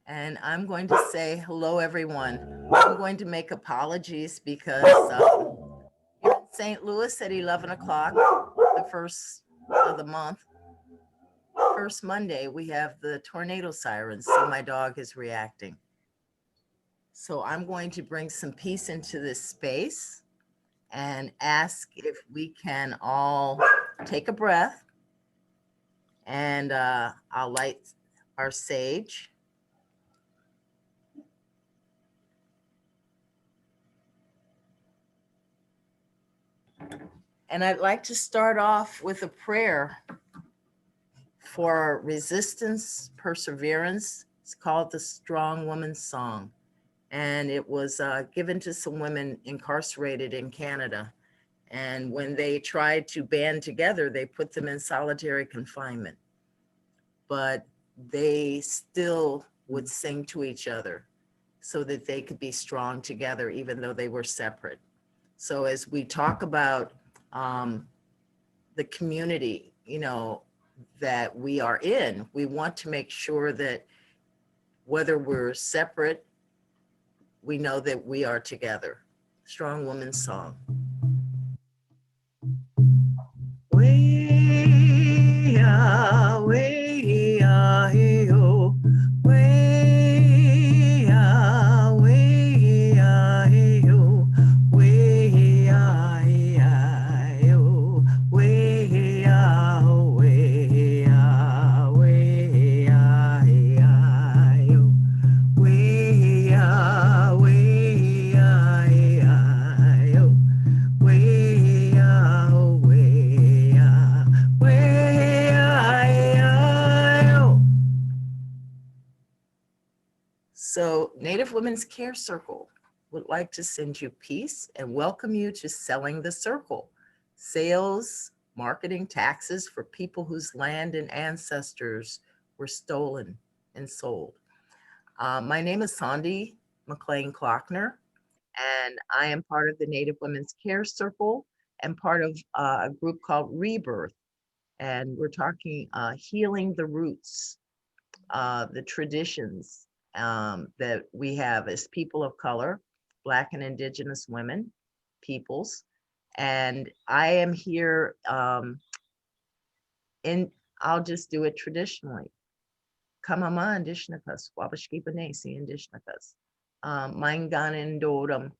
And I'm going to say hello, everyone. I'm going to make apologies because here in St. Louis at 11 o'clock, the first of the month, first Monday, we have the tornado sirens. So my dog is reacting. So I'm going to bring some peace into this space and ask if we can all take a breath, and I'll light our sage. And I'd like to start off with a prayer for resistance, perseverance. It's called the Strong Woman's Song. And it was given to some women incarcerated in Canada. And when they tried to band together, they put them in solitary confinement. But they still would sing to each other so that they could be strong together, even though they were separate. So as we talk about the community, that we are in, we want to make sure that whether we're separate, we know that we are together. Strong Woman's Song. Way-ya, way-ya, hey-yo. Way-ya, way-ya, hey-yo. Way-ya, hey-ya-yo. Way-ya, way-ya, way-ya, hey-ya-yo. Way-ya, way-ya, hey-ya-yo. Way-ya, way-ya, way-ya-yo. So Native Women's Care Circle would like to send you peace and welcome you to Selling the Circle. Sales, marketing, taxes for people whose land and ancestors were stolen and sold. My name is Saundi Kloeckener, and I am part of the Native Women's Care Circle and part of a group called Rebirth. And we're talking healing the roots, the traditions that we have as people of color, Black and Indigenous women, peoples. And I am here I'll just do it traditionally. Kamama Indishnakas, Wabashkipanesi Indishnakas. Mainganin Dodam.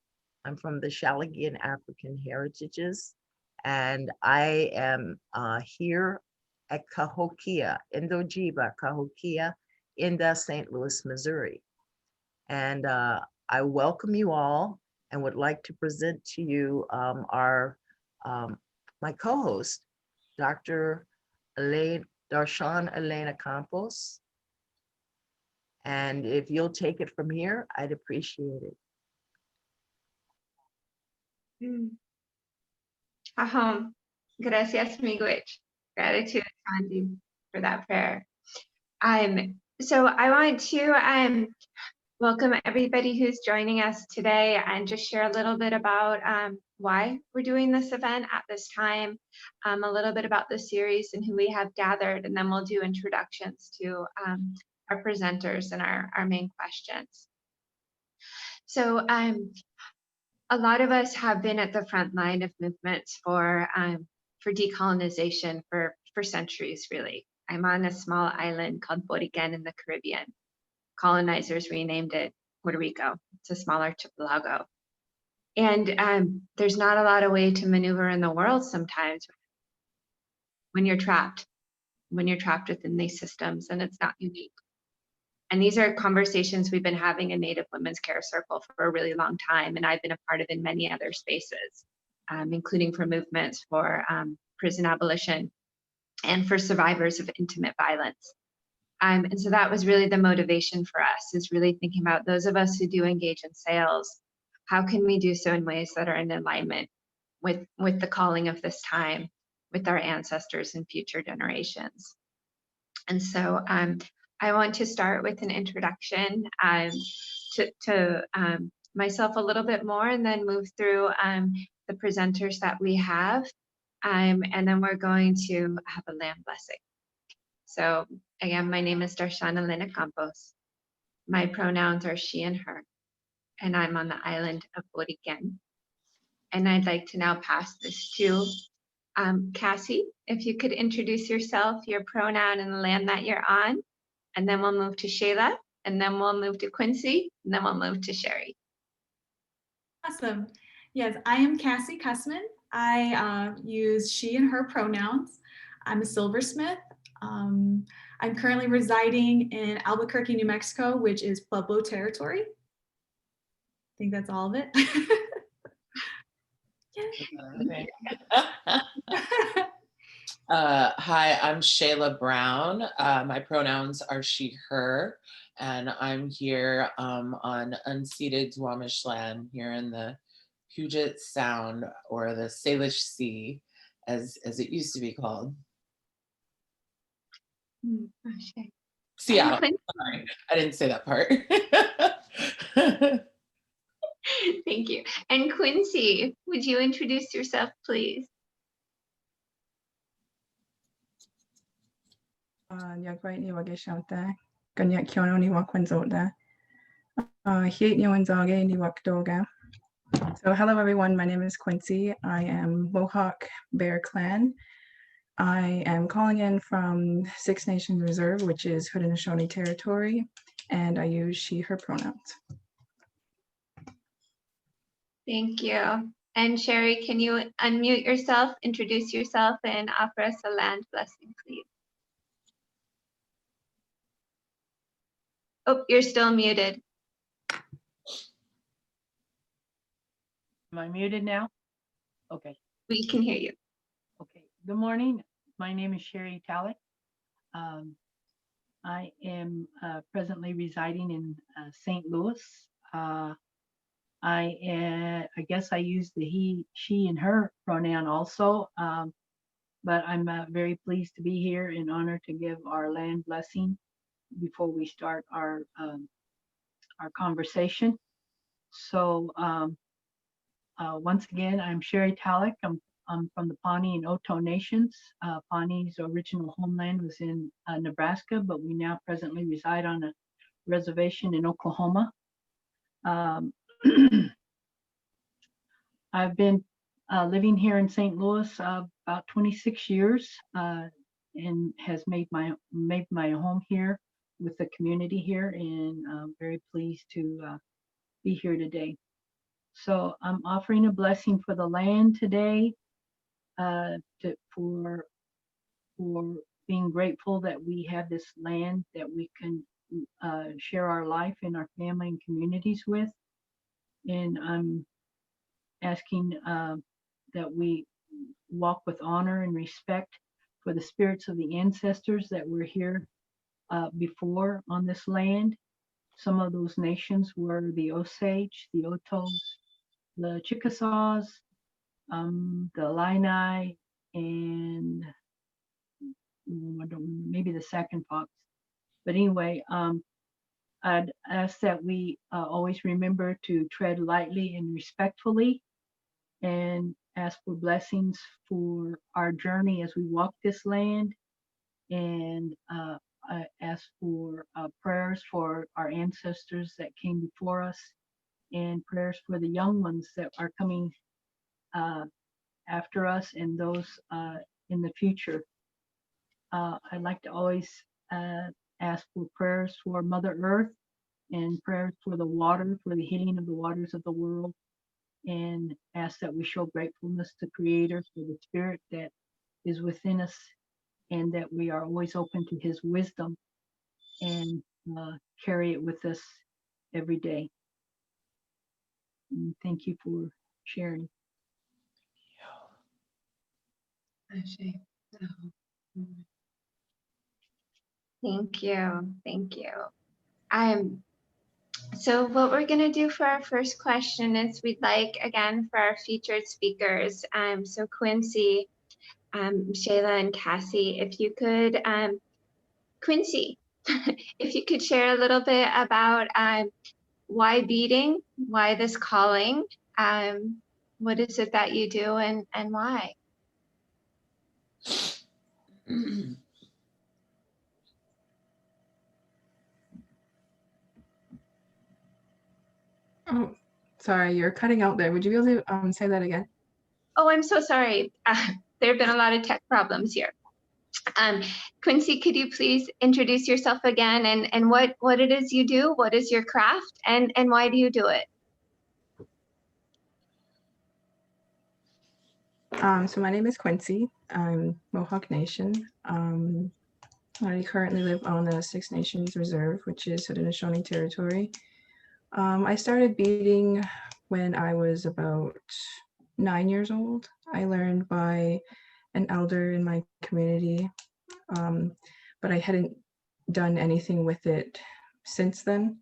I'm from the Shelagh African heritages, and I am here at Cahokia, Indojiba, Cahokia, in the St. Louis, Missouri. And I welcome you all and would like to present to you my co-host, Dr. Darshan Elena Campos. And if you'll take it from here, I'd appreciate it. Gracias, miigwech. Gratitude, Sandy, for that prayer. So I want to welcome everybody who's joining us today and just share a little bit about why we're doing this event at this time, a little bit about the series and who we have gathered, and then we'll do introductions to our presenters and our main questions. So a lot of us have been at the front line of movements for decolonization for centuries, really. I'm on a small island called Boriken in the Caribbean. Colonizers renamed it Puerto Rico. It's a small archipelago. And there's not a lot of way to maneuver in the world sometimes when you're trapped within these systems, and it's not unique. And these are conversations we've been having in Native Women's Care Circle for a really long time, and I've been a part of in many other spaces, including for movements for prison abolition and for survivors of intimate violence. And so that was really the motivation for us, is really thinking about those of us who do engage in sales, how can we do so in ways that are in alignment with the calling of this time, with our ancestors and future generations. And so I want to start with an introduction to myself a little bit more, and then move through the presenters that we have. And then we're going to have a land blessing. So again, my name is Darshan Elena Campos. My pronouns are she and her, and I'm on the island of Boriken. And I'd like to now pass this to Kassie. If you could introduce yourself, your pronoun, and the land that you're on, and then we'll move to Shelagh, and then we'll move to Kwincey, and then we'll move to Sherry. Awesome. Yes, I am Kassie Kussman. I use she and her pronouns. I'm a silversmith. I'm currently residing in Albuquerque, New Mexico, which is Pueblo territory. I think that's all of it. Hi, I'm Shelagh Brown. My pronouns are she, her, and I'm here on unceded Squamish land here in the Puget Sound, or the Salish Sea, as it used to be called. Okay. Seattle. Sorry, I didn't say that part. Thank you. And Kwincey, would you introduce yourself, please? Yagwait ni wage shelter, ganyak kyono ni wakwanzota. Hiet ni wanzage ni wakdoga. So hello everyone, my name is Kwincey. I am Mohawk Bear Clan. I am calling in from Six Nations Reserve, which is Haudenosaunee territory, and I use she, her pronouns. Thank you. And Sherry, can you unmute yourself, introduce yourself, and offer us a land blessing, please? Oh, you're still muted. Am I muted now? Okay. We can hear you. Okay. Good morning. My name is Sherry Taluc. I am presently residing in St. Louis. I guess I use the he, she, and her pronoun also, but I'm very pleased to be here and honored to give our land blessing before we start our conversation. So once again, I'm Sherry Taluc. I'm from the Pawnee and Oto nations. Pawnee's original homeland was in Nebraska, but we now presently reside on a reservation in Oklahoma. I've been living here in St. Louis about 26 years and has made my home here with the community here, and I'm very pleased to be here today. So I'm offering a blessing for the land today, for being grateful that we have this land that we can share our life and our family and communities with. And I'm asking that we walk with honor and respect for the spirits of the ancestors that were here before on this land. Some of those nations were the Osage, the Otos, the Chickasaws, the Illini, and maybe the Second Fox. But anyway, I'd ask that we always remember to tread lightly and respectfully, and ask for blessings for our journey as we walk this land, and I ask for prayers for our ancestors that came before us, and prayers for the young ones that are coming after us and those in the future. I'd like to always ask for prayers for Mother Earth, and prayers for the water, for the healing of the waters of the world, and ask that we show gratefulness to Creator for the spirit that is within us, and that we are always open to His wisdom and carry it with us every day. And thank you for sharing. Thank you. Thank you. So what we're going to do for our first question is we'd like, again, for our featured speakers, so Kwincey, Shelagh, and Kassie, if you could, Kwincey, if you could share a little bit about why beading, why this calling, what is it that you do, and why? Sorry, you're cutting out there. Would you be able to say that again? Oh, I'm so sorry. There have been a lot of tech problems here. Kwincey, could you please introduce yourself again and what it is you do? What is your craft and why do you do it? So my name is Kwincey. I'm Mohawk Nation. I currently live on the Six Nations Reserve, which is Haudenosaunee territory. I started beading when I was about 9 years old. I learned by an elder in my community, but I hadn't done anything with it since then.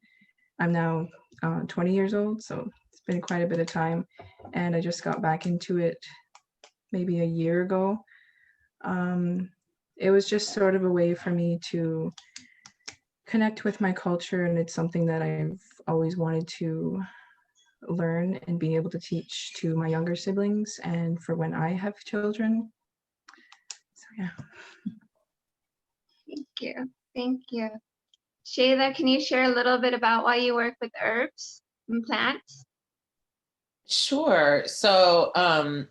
I'm now 20 years old, so it's been quite a bit of time, and I just got back into it maybe a year ago. It was just sort of a way for me to connect with my culture, and it's something that I've always wanted to learn and be able to teach to my younger siblings and for when I have children. So yeah. Thank you. Thank you. Shelagh, can you share a little bit about why you work with herbs and plants? Sure. So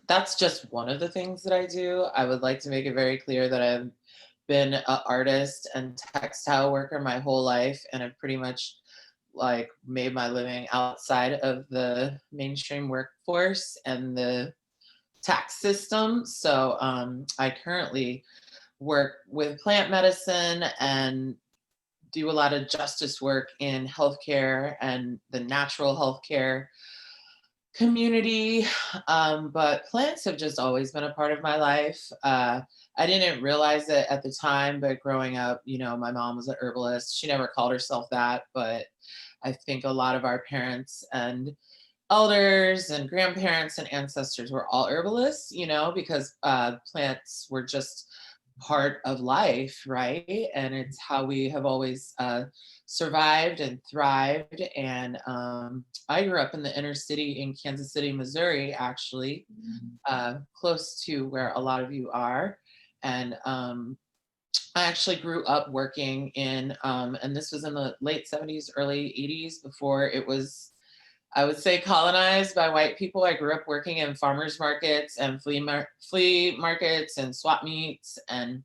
that's just one of the things that I do. I would like to make it very clear that I've been an artist and textile worker my whole life, and I've pretty much like made my living outside of the mainstream workforce and the tax system. So I currently work with plant medicine and do a lot of justice work in healthcare and the natural healthcare community. But plants have just always been a part of my life. I didn't realize it at the time, but growing up, you know, my mom was an herbalist. She never called herself that, but I think a lot of our parents and elders and grandparents and ancestors were all herbalists, you know, because plants were just part of life, right? And it's how we have always survived and thrived. And I grew up in the inner city in Kansas City, Missouri, actually, close to where a lot of you are. And I actually grew up working in, and this was in the late 70s, early 80s, before it was, I would say, colonized by white people. I grew up working in farmers markets and flea markets and swap meets and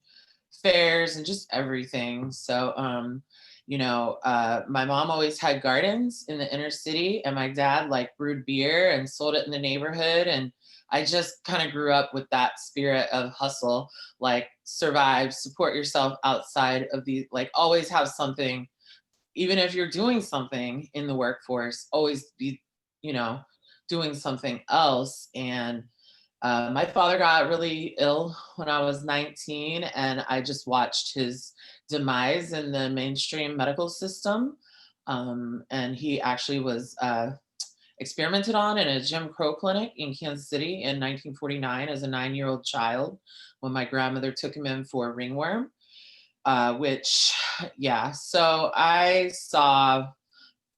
fairs and just everything. So, you know, my mom always had gardens in the inner city, and my dad like brewed beer and sold it in the neighborhood. And I just kind of grew up with that spirit of hustle, like survive, support yourself outside of the, like always have something, even if you're doing something in the workforce, always be, you know, doing something else. And my father got really ill when I was 19, and I just watched his demise in the mainstream medical system. And he actually was experimented on in a Jim Crow clinic in Kansas City in 1949 as a 9-year-old child when my grandmother took him in for ringworm. Which, yeah, so I saw,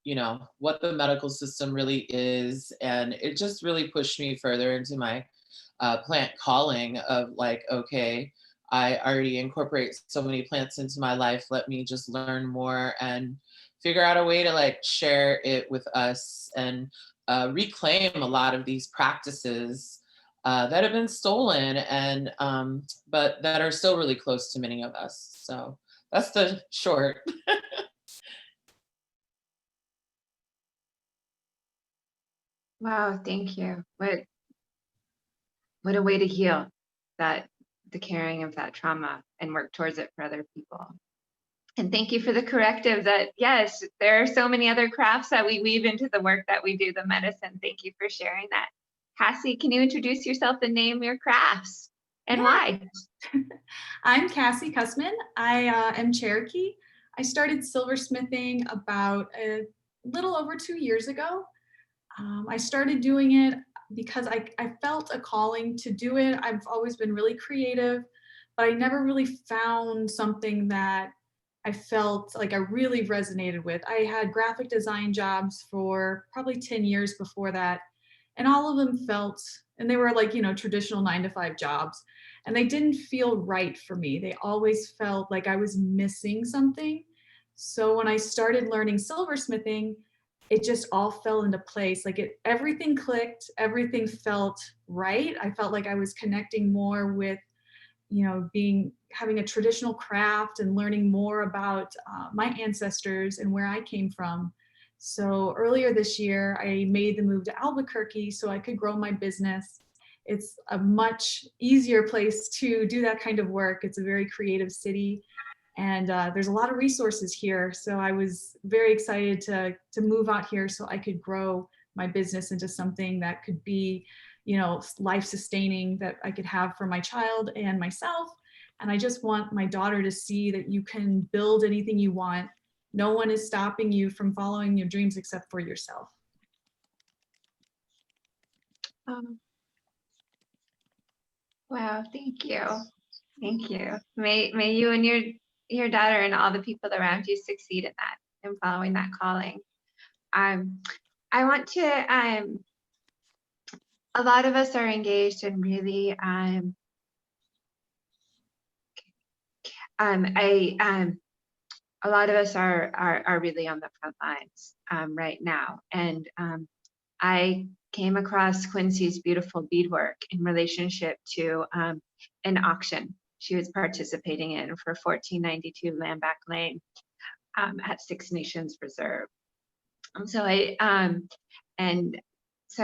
you know, what the medical system really is, and it just really pushed me further into my plant calling of like, okay, I already incorporate so many plants into my life. Let me just learn more and figure out a way to like share it with us and reclaim a lot of these practices that have been stolen and but that are still really close to many of us. So that's the short. Wow, thank you. What a way to heal that, the carrying of that trauma and work towards it for other people. And thank you for the corrective that, yes, there are so many other crafts that we weave into the work that we do, the medicine. Thank you for sharing that. Kassie, can you introduce yourself and name your crafts and why? I'm Kassie Kussman. I am Cherokee. I started silversmithing about a little over 2 years ago. I started doing it because I felt a calling to do it. I've always been really creative, but I never really found something that I felt like I really resonated with. I had graphic design jobs for probably 10 years before that, and all of them felt, and they were like, you know, traditional 9-to-5 jobs, and they didn't feel right for me. They always felt like I was missing something. So when I started learning silversmithing, it just all fell into place. Like everything clicked, everything felt right. I felt like I was connecting more with, having a traditional craft and learning more about my ancestors and where I came from. So earlier this year, I made the move to Albuquerque so I could grow my business. It's a much easier place to do that kind of work. It's a very creative city, and there's a lot of resources here. So I was very excited to move out here so I could grow my business into something that could be, life sustaining, that I could have for my child and myself. And I just want my daughter to see that you can build anything you want. No one is stopping you from following your dreams except for yourself. Wow, thank you. Thank you. May you and your daughter and all the people around you succeed in that and following that calling. I want to, a lot of us are engaged in really, a lot of us are really on the front lines right now. And I came across Kwincey's beautiful beadwork in relationship to an auction she was participating in for 1492 Landback Lane at Six Nations Reserve. So I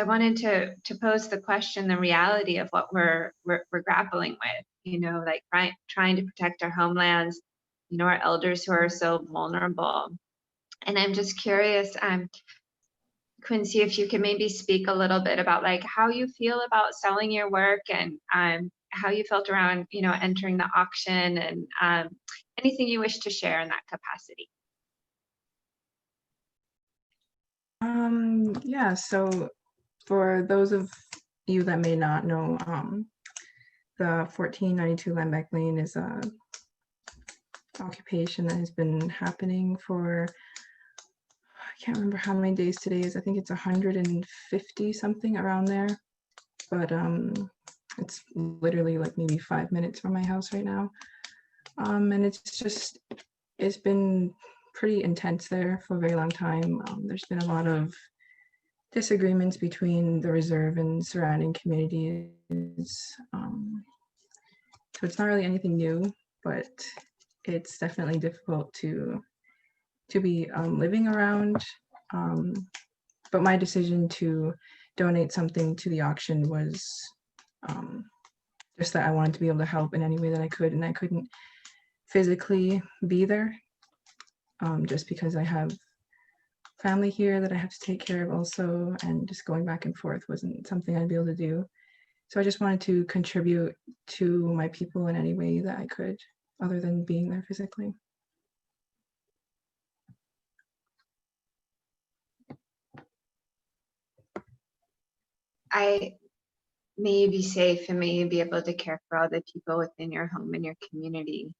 wanted to pose the question, the reality of what we're grappling with, like trying to protect our homelands, our elders who are so vulnerable. And I'm just curious, Kwincey, if you could maybe speak a little bit about like how you feel about selling your work and how you felt around, entering the auction, and anything you wish to share in that capacity. Yeah, so for those of you that may not know, the 1492 Landback Lane is a occupation that has been happening for, I can't remember how many days today is. I think it's 150 something around there, but it's literally like maybe 5 minutes from my house right now. And it's been pretty intense there for a very long time. There's been a lot of disagreements between the reserve and surrounding communities. So it's not really anything new, but it's definitely difficult to be living around. But my decision to donate something to the auction was just that I wanted to be able to help in any way that I could, and I couldn't physically be there just because I have family here that I have to take care of also, and just going back and forth wasn't something I'd be able to do. So I just wanted to contribute to my people in any way that I could, other than being there physically. May you be safe, and may you be able to care for all the people within your home and your community.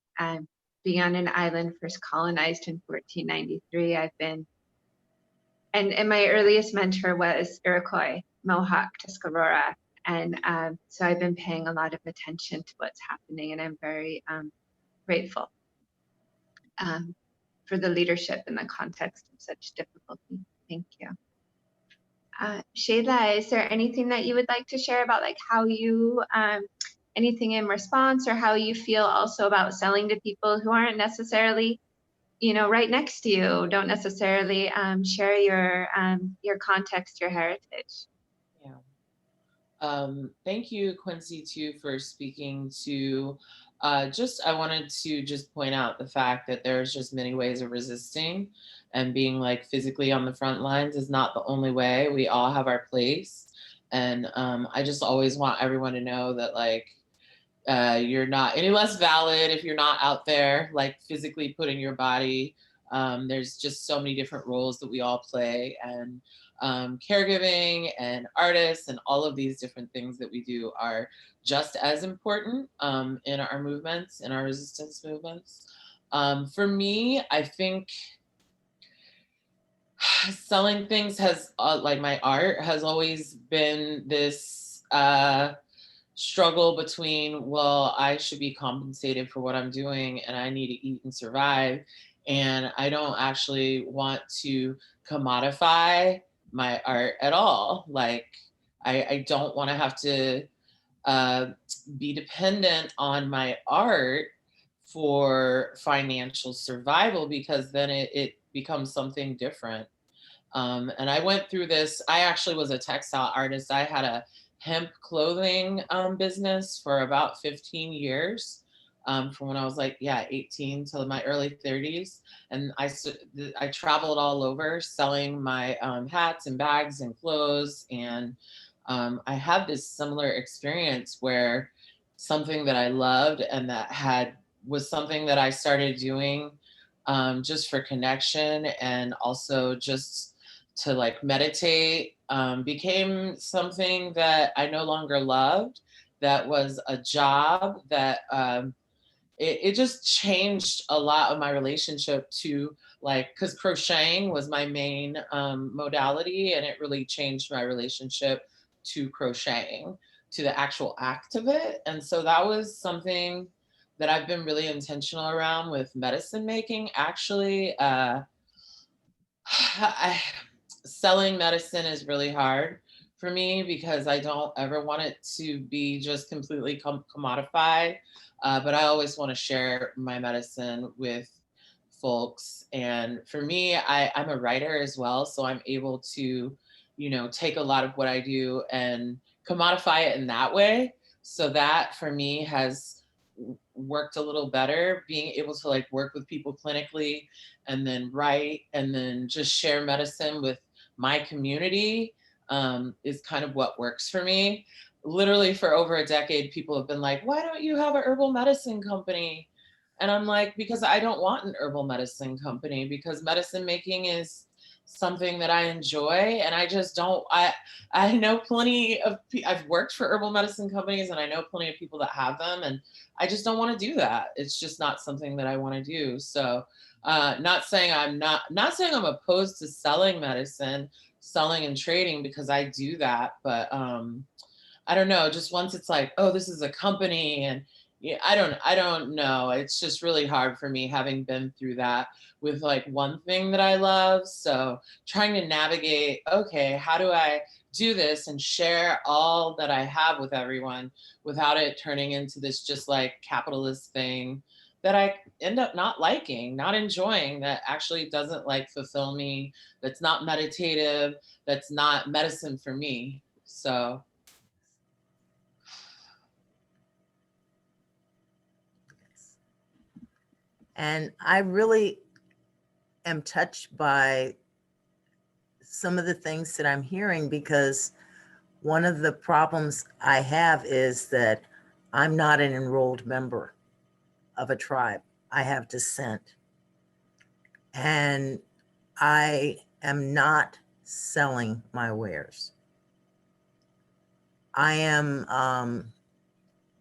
Being on an island first colonized in 1493, I've been, and my earliest mentor was Iroquois, Mohawk, Tuscarora. And so I've been paying a lot of attention to what's happening, and I'm very grateful for the leadership in the context of such difficulty. Thank you. Shelagh, is there anything that you would like to share about like how you, anything in response, or how you feel also about selling to people who aren't necessarily, right next to you, don't necessarily share your context, your heritage? Yeah. Thank you, Kwincey, too, for speaking to I wanted to just point out the fact that there's just many ways of resisting, and being like physically on the front lines is not the only way. We all have our place. And I just always want everyone to know that like, you're not any less valid if you're not out there, like physically putting your body. There's just so many different roles that we all play, and caregiving and artists and all of these different things that we do are just as important in our movements, in our resistance movements. For me, I think selling things has, like my art, has always been this struggle between, well, I should be compensated for what I'm doing and I need to eat and survive. And I don't actually want to commodify my art at all. Like, I don't want to have to be dependent on my art for financial survival, because then it becomes something different. And I went through this. I actually was a textile artist. I had a hemp clothing business for about 15 years, from when I was like, yeah, 18 till my early 30s. And I traveled all over selling my hats and bags and clothes. And I had this similar experience where something that I loved and that was something that I started doing just for connection and also just to like meditate, became something that I no longer loved. That was a job that it just changed a lot of my relationship to, like, because crocheting was my main modality, and it really changed my relationship to crocheting, to the actual act of it. And so that was something that I've been really intentional around with medicine making. Actually, selling medicine is really hard for me because I don't ever want it to be just completely commodified. But I always want to share my medicine with folks. And for me, I'm a writer as well. So I'm able to, take a lot of what I do and commodify it in that way. So that for me has worked a little better, being able to like work with people clinically and then write and then just share medicine with my community, is kind of what works for me. Literally for over a decade, people have been like, why don't you have an herbal medicine company? And I'm like, because I don't want an herbal medicine company, because medicine making is something that I enjoy. And I just don't, I know plenty of, I've worked for herbal medicine companies and I know plenty of people that have them. And I just don't want to do that. It's just not something that I want to do. So not saying not saying I'm opposed to selling medicine, selling and trading, because I do that. But I don't know, just once it's like, oh, this is a company, and yeah, I don't know. It's just really hard for me, having been through that with like one thing that I love. So trying to navigate, okay, how do I do this and share all that I have with everyone without it turning into this just like capitalist thing that I end up not liking, not enjoying, that actually doesn't like fulfill me, that's not meditative, that's not medicine for me. So And I really am touched by some of the things that I'm hearing, because one of the problems I have is that I'm not an enrolled member of a tribe. I have descent. And I am not selling my wares. I am,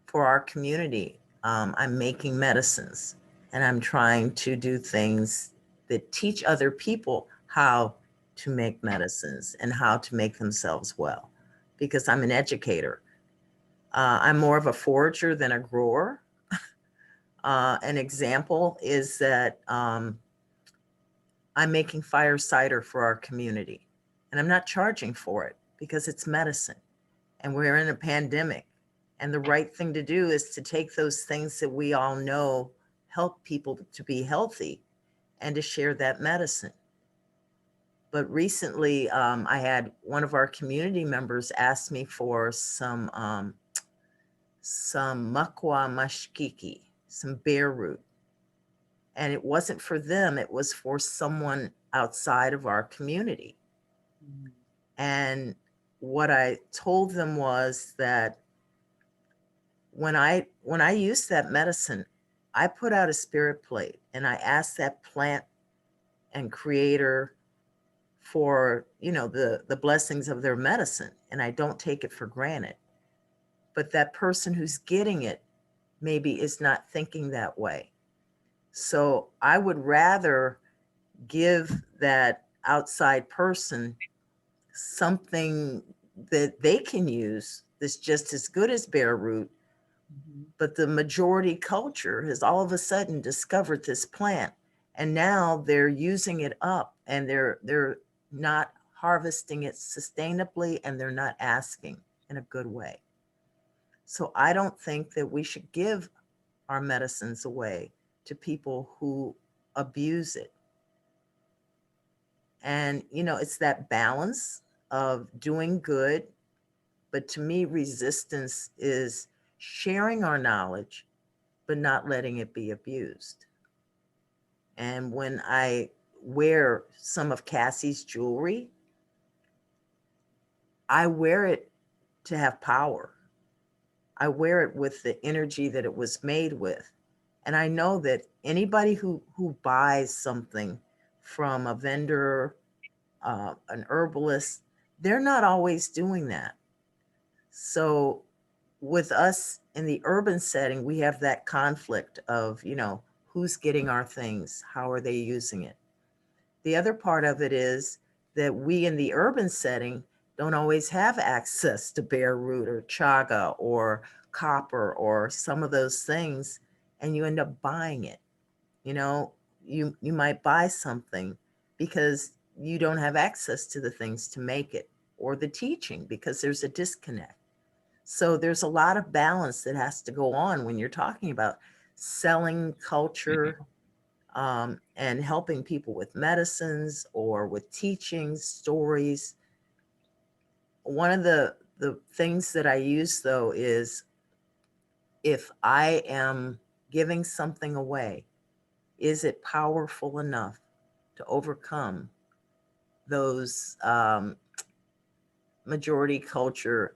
for our community, I'm making medicines, and I'm trying to do things that teach other people how to make medicines and how to make themselves well, because I'm an educator. I'm more of a forager than a grower. An example is that I'm making fire cider for our community, and I'm not charging for it because it's medicine and we're in a pandemic. And the right thing to do is to take those things that we all know help people to be healthy and to share that medicine. But recently, I had one of our community members ask me for some makwa mashkiki, some bear root. And it wasn't for them, it was for someone outside of our community. And what I told them was that when I use that medicine, I put out a spirit plate and I ask that plant and creator for, the blessings of their medicine, and I don't take it for granted. But that person who's getting it maybe is not thinking that way. So I would rather give that outside person something that they can use that's just as good as bare root. But the majority culture has all of a sudden discovered this plant And now they're using it up, and they're not harvesting it sustainably, and they're not asking in a good way. So I don't think that we should give our medicines away to people who abuse it. And, you know, it's that balance of doing good. But to me, resistance is sharing our knowledge, but not letting it be abused. And when I wear some of Kassie's jewelry, I wear it to have power. I wear it with the energy that it was made with. And I know that anybody who buys something from a vendor, an herbalist, they're not always doing that. So with us in the urban setting, we have that conflict of, you know, who's getting our things? How are they using it? The other part of it is that we in the urban setting don't always have access to bare root or chaga or copper or some of those things, and you end up buying it. You know, you might buy something because you don't have access to the things to make it, or the teaching, because there's a disconnect. So there's a lot of balance that has to go on when you're talking about selling culture, and helping people with medicines or with teachings, stories. One of the things that I use though is, if I am giving something away, is it powerful enough to overcome those majority culture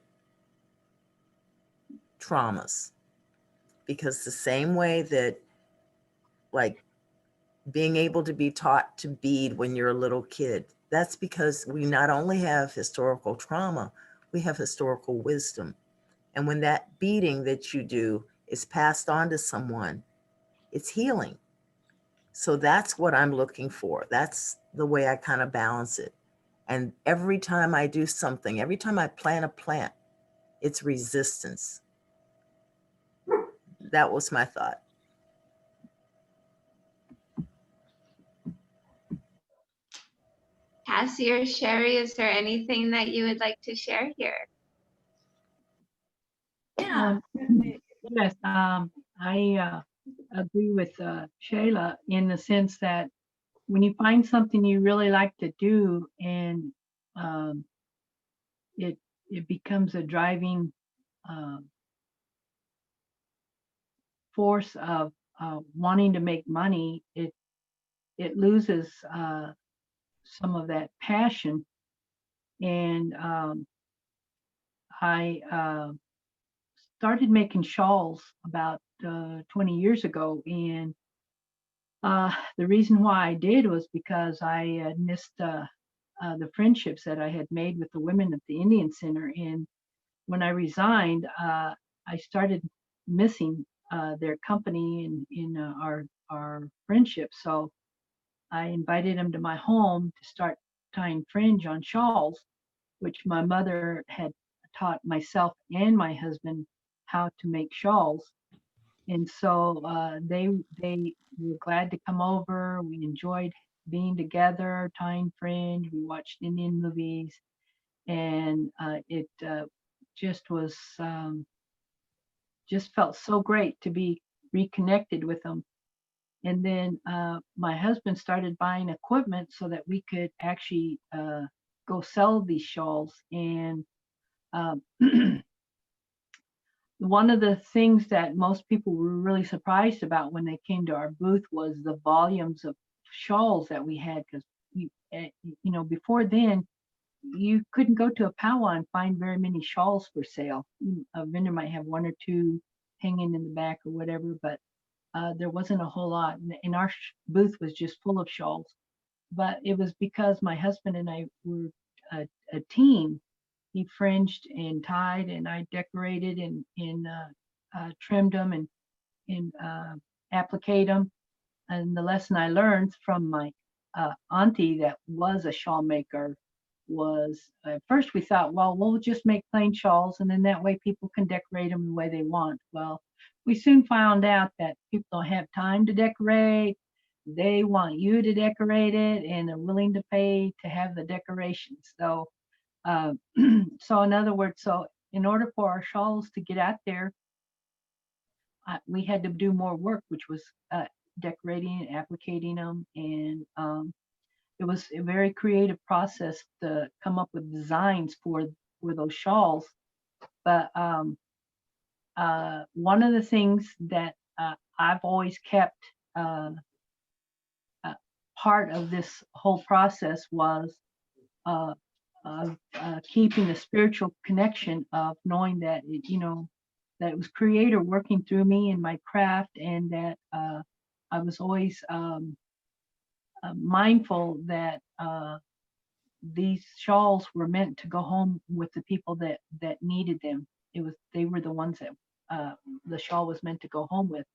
traumas? Because the same way that, like, being able to be taught to bead when you're a little kid, that's because we not only have historical trauma, we have historical wisdom. And when that beading that you do is passed on to someone, it's healing. So that's what I'm looking for. That's the way I kind of balance it. And every time I do something, every time I plant a plant, it's resistance. That was my thought. Kassie or Sherry, is there anything that you would like to share here? Yeah. Yes, I agree with Shelagh in the sense that when you find something you really like to do, and it becomes a driving force of wanting to make money, it loses some of that passion. And I started making shawls about 20 years ago, and the reason why I did was because I had missed the friendships that I had made with the women at the Indian Center. And when I resigned, I started missing their company and in our friendship. So I invited them to my home to start tying fringe on shawls, which my mother had taught myself and my husband how to make shawls. And so they were glad to come over. We enjoyed being together, tying fringe. We watched Indian movies, and it just was just felt so great to be reconnected with them. And then my husband started buying equipment so that we could actually go sell these shawls. And one of the things that most people were really surprised about when they came to our booth was the volumes of shawls that we had, because you know, before then you couldn't go to a powwow and find very many shawls for sale. A vendor might have one or two hanging in the back or whatever, but there wasn't a whole lot. And our booth was just full of shawls. But it was because my husband and I were a team. He fringed and tied, and I decorated and trimmed them and appliqued them. And the lesson I learned from my auntie that was a shawl maker was, at first we thought, well, we'll just make plain shawls, and then that way people can decorate them the way they want. Well, we soon found out that people don't have time to decorate. they want you to decorate it and are willing to pay to have the decorations. So, so in other words, so in order for our shawls to get out there, we had to do more work, which was decorating and applicating them. And it was a very creative process to come up with designs for those shawls. But one of the things that I've always kept part of this whole process was keeping the spiritual connection of knowing that that it was Creator working through me in my craft, and that I was always mindful that these shawls were meant to go home with the people that needed them. They were the ones that the shawl was meant to go home with,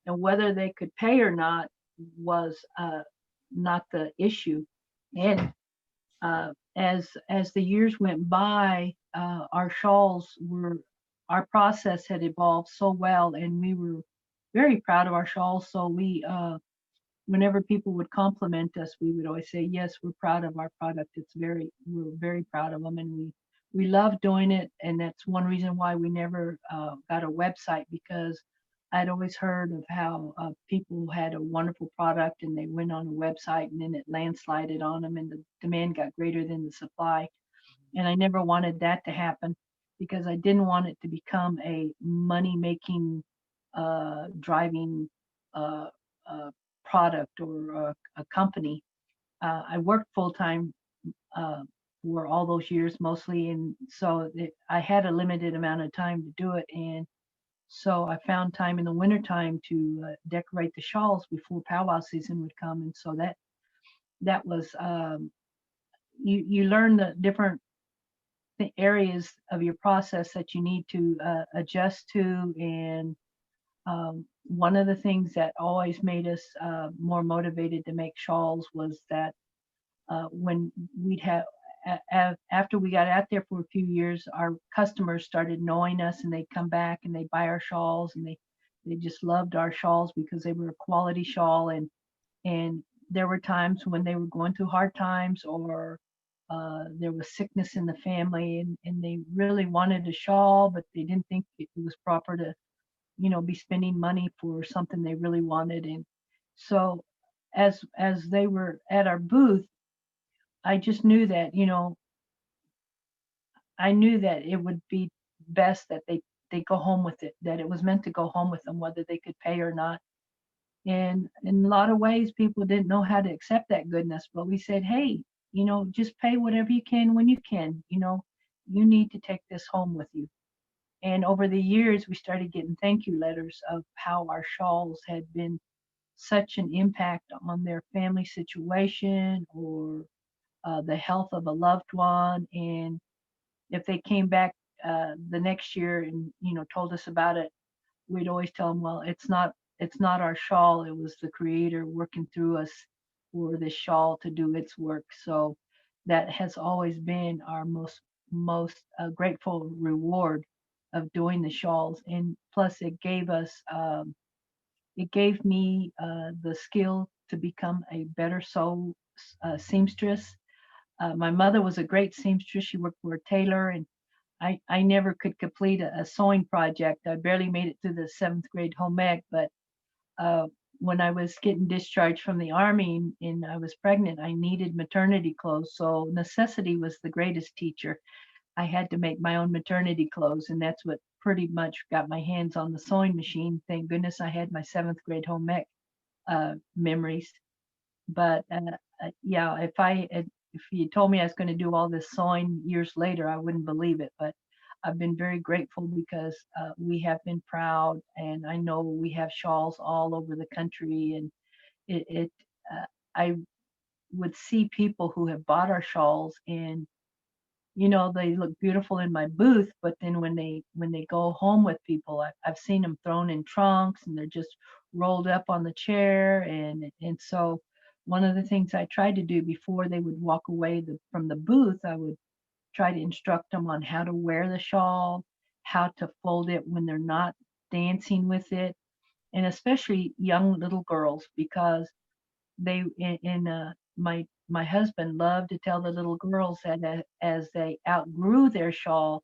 and whether they could pay or not was not the issue. And as the years went by, our process had evolved so well, and we were very proud of our shawls. So we, whenever people would compliment us, we would always say, yes, we're proud of our product. We're very proud of them, and we love doing it. And that's one reason why we never got a website, because I'd always heard of how people had a wonderful product and they went on a website and then it landslided on them and the demand got greater than the supply. And I never wanted that to happen, because I didn't want it to become a money-making, driving product or a company. I worked full-time for all those years mostly, and so I had a limited amount of time to do it. And so I found time in the wintertime to decorate the shawls before powwow season would come. And so that was, you learn the different areas of your process that you need to adjust to. And one of the things that always made us more motivated to make shawls was that when we'd have, after we got out there for a few years, our customers started knowing us and they'd come back and they'd buy our shawls, and they just loved our shawls because they were a quality shawl. And there were times when they were going through hard times, or there was sickness in the family, and they really wanted a shawl, but they didn't think it was proper to, be spending money for something they really wanted. And so as they were at our booth, I just knew that, I knew that it would be best that they go home with it, that it was meant to go home with them, whether they could pay or not. And in a lot of ways, people didn't know how to accept that goodness, but we said, hey, just pay whatever you can when you can. You need to take this home with you. And over the years, we started getting thank you letters of how our shawls had been such an impact on their family situation, or the health of a loved one. And if they came back the next year and told us about it, we'd always tell them, well, it's not our shawl, it was the Creator working through us for this shawl to do its work. So that has always been our most grateful reward of doing the shawls. And plus it gave me the skill to become a better seamstress. My mother was a great seamstress. She worked for a tailor, and I never could complete a sewing project. I barely made it through the 7th grade home ec. But when I was getting discharged from the Army and I was pregnant, I needed maternity clothes. So necessity was the greatest teacher. I had to make my own maternity clothes, and that's what pretty much got my hands on the sewing machine. Thank goodness I had my 7th grade home ec memories. But yeah, if you told me I was going to do all this sewing years later, I wouldn't believe it. But I've been very grateful, because we have been proud, and I know we have shawls all over the country. And I would see people who have bought our shawls, and they look beautiful in my booth, but then when they go home with people, I've seen them thrown in trunks, and they're just rolled up on the chair. And so one of the things I tried to do before they would walk away from the booth, I would try to instruct them on how to wear the shawl, how to fold it when they're not dancing with it, and especially young little girls, because they my husband loved to tell the little girls that as they outgrew their shawl,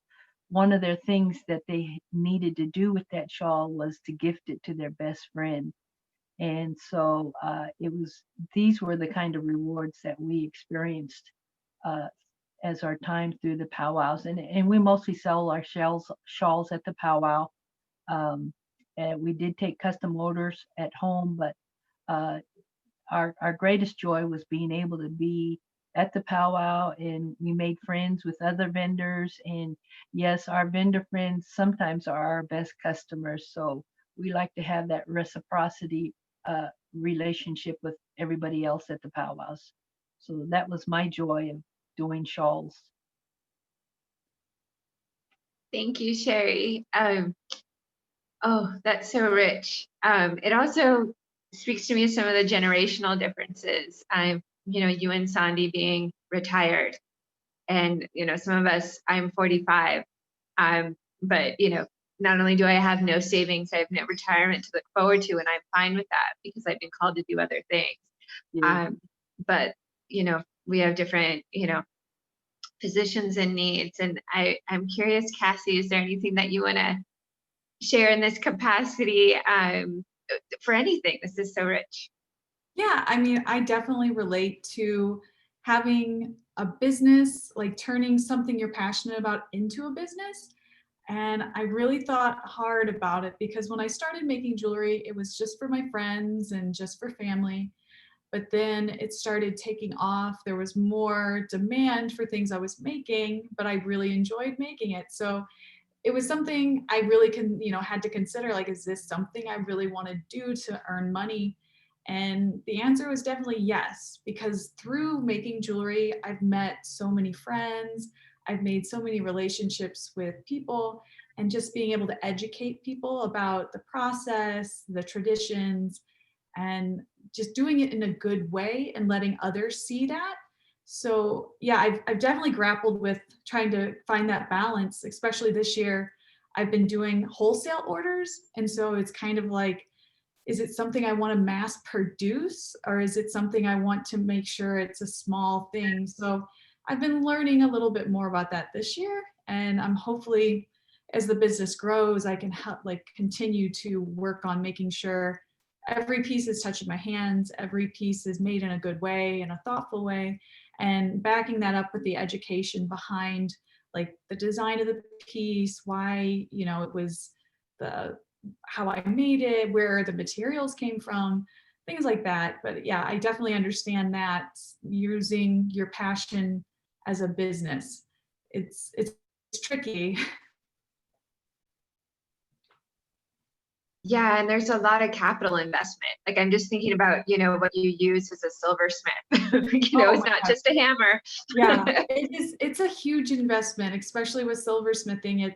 one of their things that they needed to do with that shawl was to gift it to their best friend. And so these were the kind of rewards that we experienced as our time through the powwows. And we mostly sell our shawls at the powwow. And we did take custom orders at home, but our greatest joy was being able to be at the powwow, and we made friends with other vendors. And yes, our vendor friends sometimes are our best customers. So we like to have that reciprocity relationship with everybody else at the powwows. So that was my joy of doing shawls. Thank you, Sherry. Oh, that's so rich. It also speaks to me of some of the generational differences. You and Saundi being retired, and some of us, I'm 45. But not only do I have no savings, I have no retirement to look forward to, and I'm fine with that because I've been called to do other things. Yeah. But we have different positions and needs, and I'm curious, Kassie, is there anything that you want to share in this capacity for anything? This is so rich. Yeah, I mean, I definitely relate to having a business, like turning something you're passionate about into a business. And I really thought hard about it because when I started making jewelry, it was just for my friends and just for family. But then it started taking off. There was more demand for things I was making, but I really enjoyed making it. So it was something I really had to consider, like, is this something I really want to do to earn money? And the answer was definitely yes, because through making jewelry, I've met so many friends, I've made so many relationships with people, and just being able to educate people about the process, the traditions, and just doing it in a good way and letting others see that. So yeah, I've definitely grappled with trying to find that balance, especially this year. I've been doing wholesale orders. And so it's kind of like, is it something I want to mass produce, or is it something I want to make sure it's a small thing? So I've been learning a little bit more about that this year. And I'm hopefully, as the business grows, I can help, continue to work on making sure every piece is touching my hands, every piece is made in a good way, in a thoughtful way, and backing that up with the education behind the design of the piece, why it was how I made it, where the materials came from, things like that. But yeah, I definitely understand that using your passion as a business, it's tricky. Yeah, and there's a lot of capital investment. Like, I'm just thinking about, what you use as a silversmith. It's not just a hammer. Yeah, it's a huge investment, especially with silversmithing.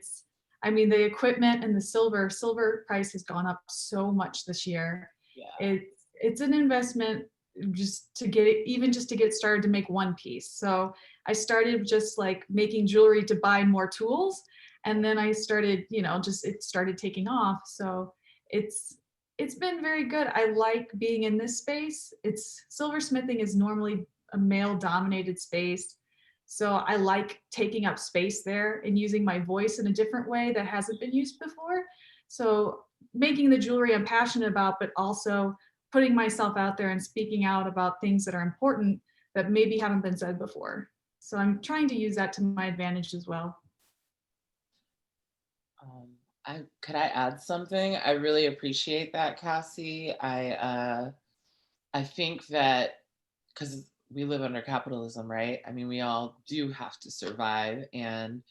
The equipment and the silver price has gone up so much this year. Yeah. It's an investment just to get started to make one piece. So I started just making jewelry to buy more tools, and then I started, it started taking off. So it's been very good. I like being in this space. Silversmithing is normally a male dominated space. So I like taking up space there and using my voice in a different way that hasn't been used before. So making the jewelry I'm passionate about, but also putting myself out there and speaking out about things that are important that maybe haven't been said before. So I'm trying to use that to my advantage as well. Could I add something? I really appreciate that, Kassie. I think that because we live under capitalism, right? I mean, we all do have to survive and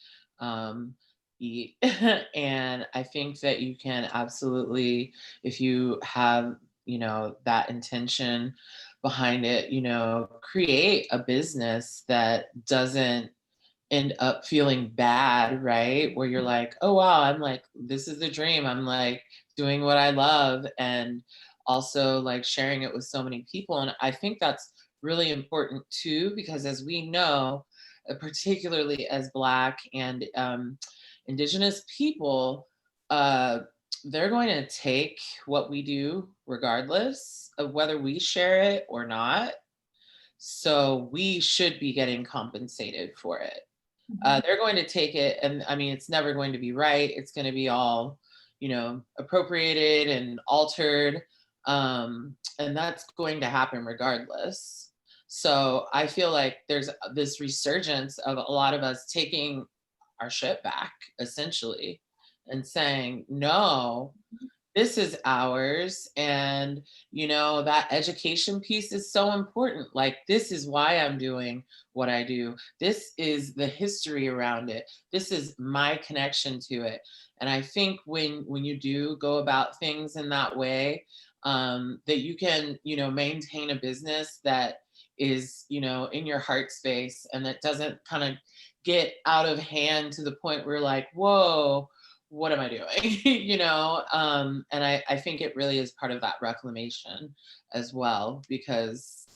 eat. And I think that you can absolutely, if you have, that intention behind it, create a business that doesn't end up feeling bad, right? Where you're like, oh, wow, this is the dream. I'm doing what I love. And also sharing it with so many people. And I think that's really important too, because as we know, particularly as Black and Indigenous people, they're going to take what we do regardless. of whether we share it or not. So we should be getting compensated for it. They're going to take it, and I mean, it's never going to be right. It's going to be all, you know, appropriated and altered. And that's going to happen regardless. So I feel like there's this resurgence of a lot of us taking our shit back, essentially, and saying, no, this is ours. And, you know, that education piece is so important. Like, this is why I'm doing what I do. This is the history around it. This is my connection to it. And I think when you do go about things in that way, that you can, you know, maintain a business that is, you know, in your heart space, and that doesn't kind of get out of hand to the point where you're like, whoa, what am I doing? You know, and I think it really is part of that reclamation as well, because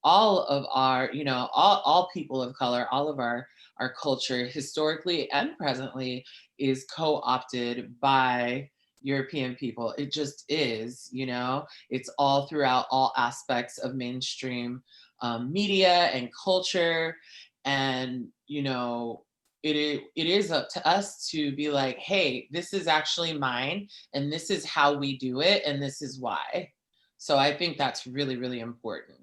all of our, you know, all people of color, all of our culture historically and presently is co-opted by European people. It just is, you know, it's all throughout all aspects of mainstream media and culture. And, you know, it is up to us to be like, hey, this is actually mine, and this is how we do it, and this is why. So I think that's really, really important.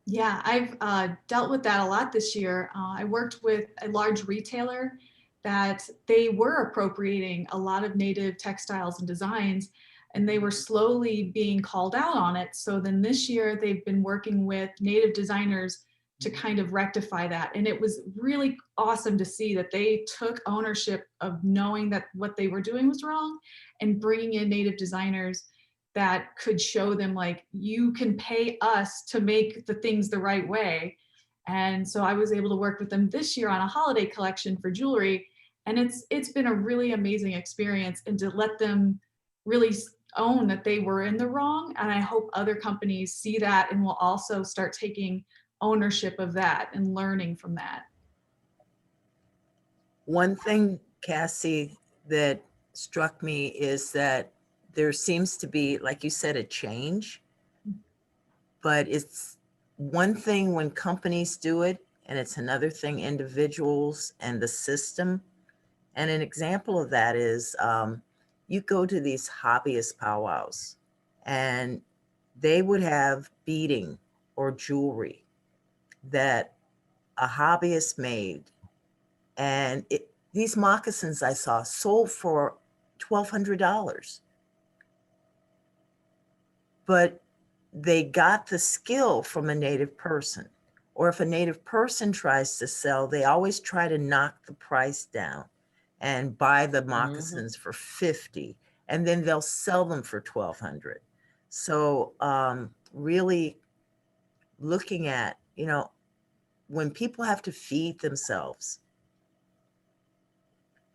Yeah, I've dealt with that a lot this year. I worked with a large retailer that they were appropriating a lot of native textiles and designs, and they were slowly being called out on it. So then this year they've been working with native designers to kind of rectify that. And it was really awesome to see that they took ownership of knowing that what they were doing was wrong, and bringing in native designers that could show them, like, you can pay us to make the things the right way. And so I was able to work with them this year on a holiday collection for jewelry. And it's been a really amazing experience, and to let them really own that they were in the wrong. And I hope other companies see that and will also start taking ownership of that and learning from that. One thing, Kassie, that struck me is that there seems to be, like you said, a change, but it's one thing when companies do it, and it's another thing individuals and the system. And an example of that is you go to these hobbyist powwows, and they would have beading or jewelry that a hobbyist made. And these moccasins I saw sold for $1,200. But they got the skill from a native person. Or if a native person tries to sell, they always try to knock the price down and buy the moccasins for $50, and then they'll sell them for $1,200. So really looking at, you know, when people have to feed themselves,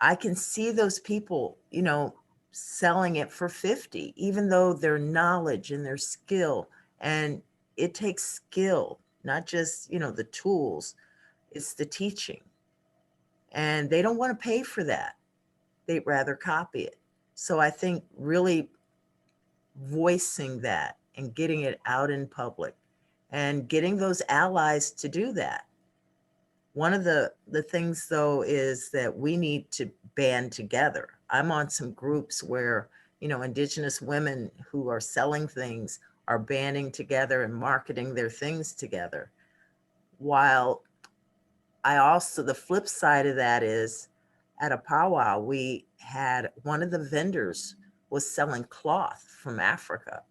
I can see those people, you know, selling it for $50, even though their knowledge and their skill, and it takes skill, not just, you know, the tools, it's the teaching. And they don't want to pay for that. They'd rather copy it. So I think really voicing that and getting it out in public and getting those allies to do that. One of the things, though, is that we need to band together. I'm on some groups where, you know, Indigenous women who are selling things are banding together and marketing their things together. While I also, the flip side of that is, at a powwow, we had one of the vendors was selling cloth from Africa.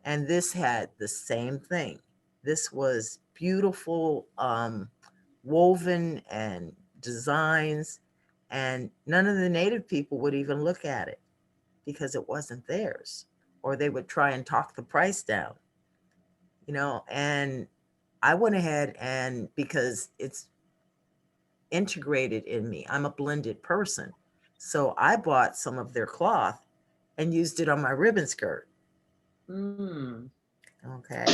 And this had the same thing. This was beautiful, woven and designs, and none of the native people would even look at it because it wasn't theirs, or they would try and talk the price down, you know. And I went ahead, and because it's integrated in me, I'm a blended person, so I bought some of their cloth and used it on my ribbon skirt. Okay,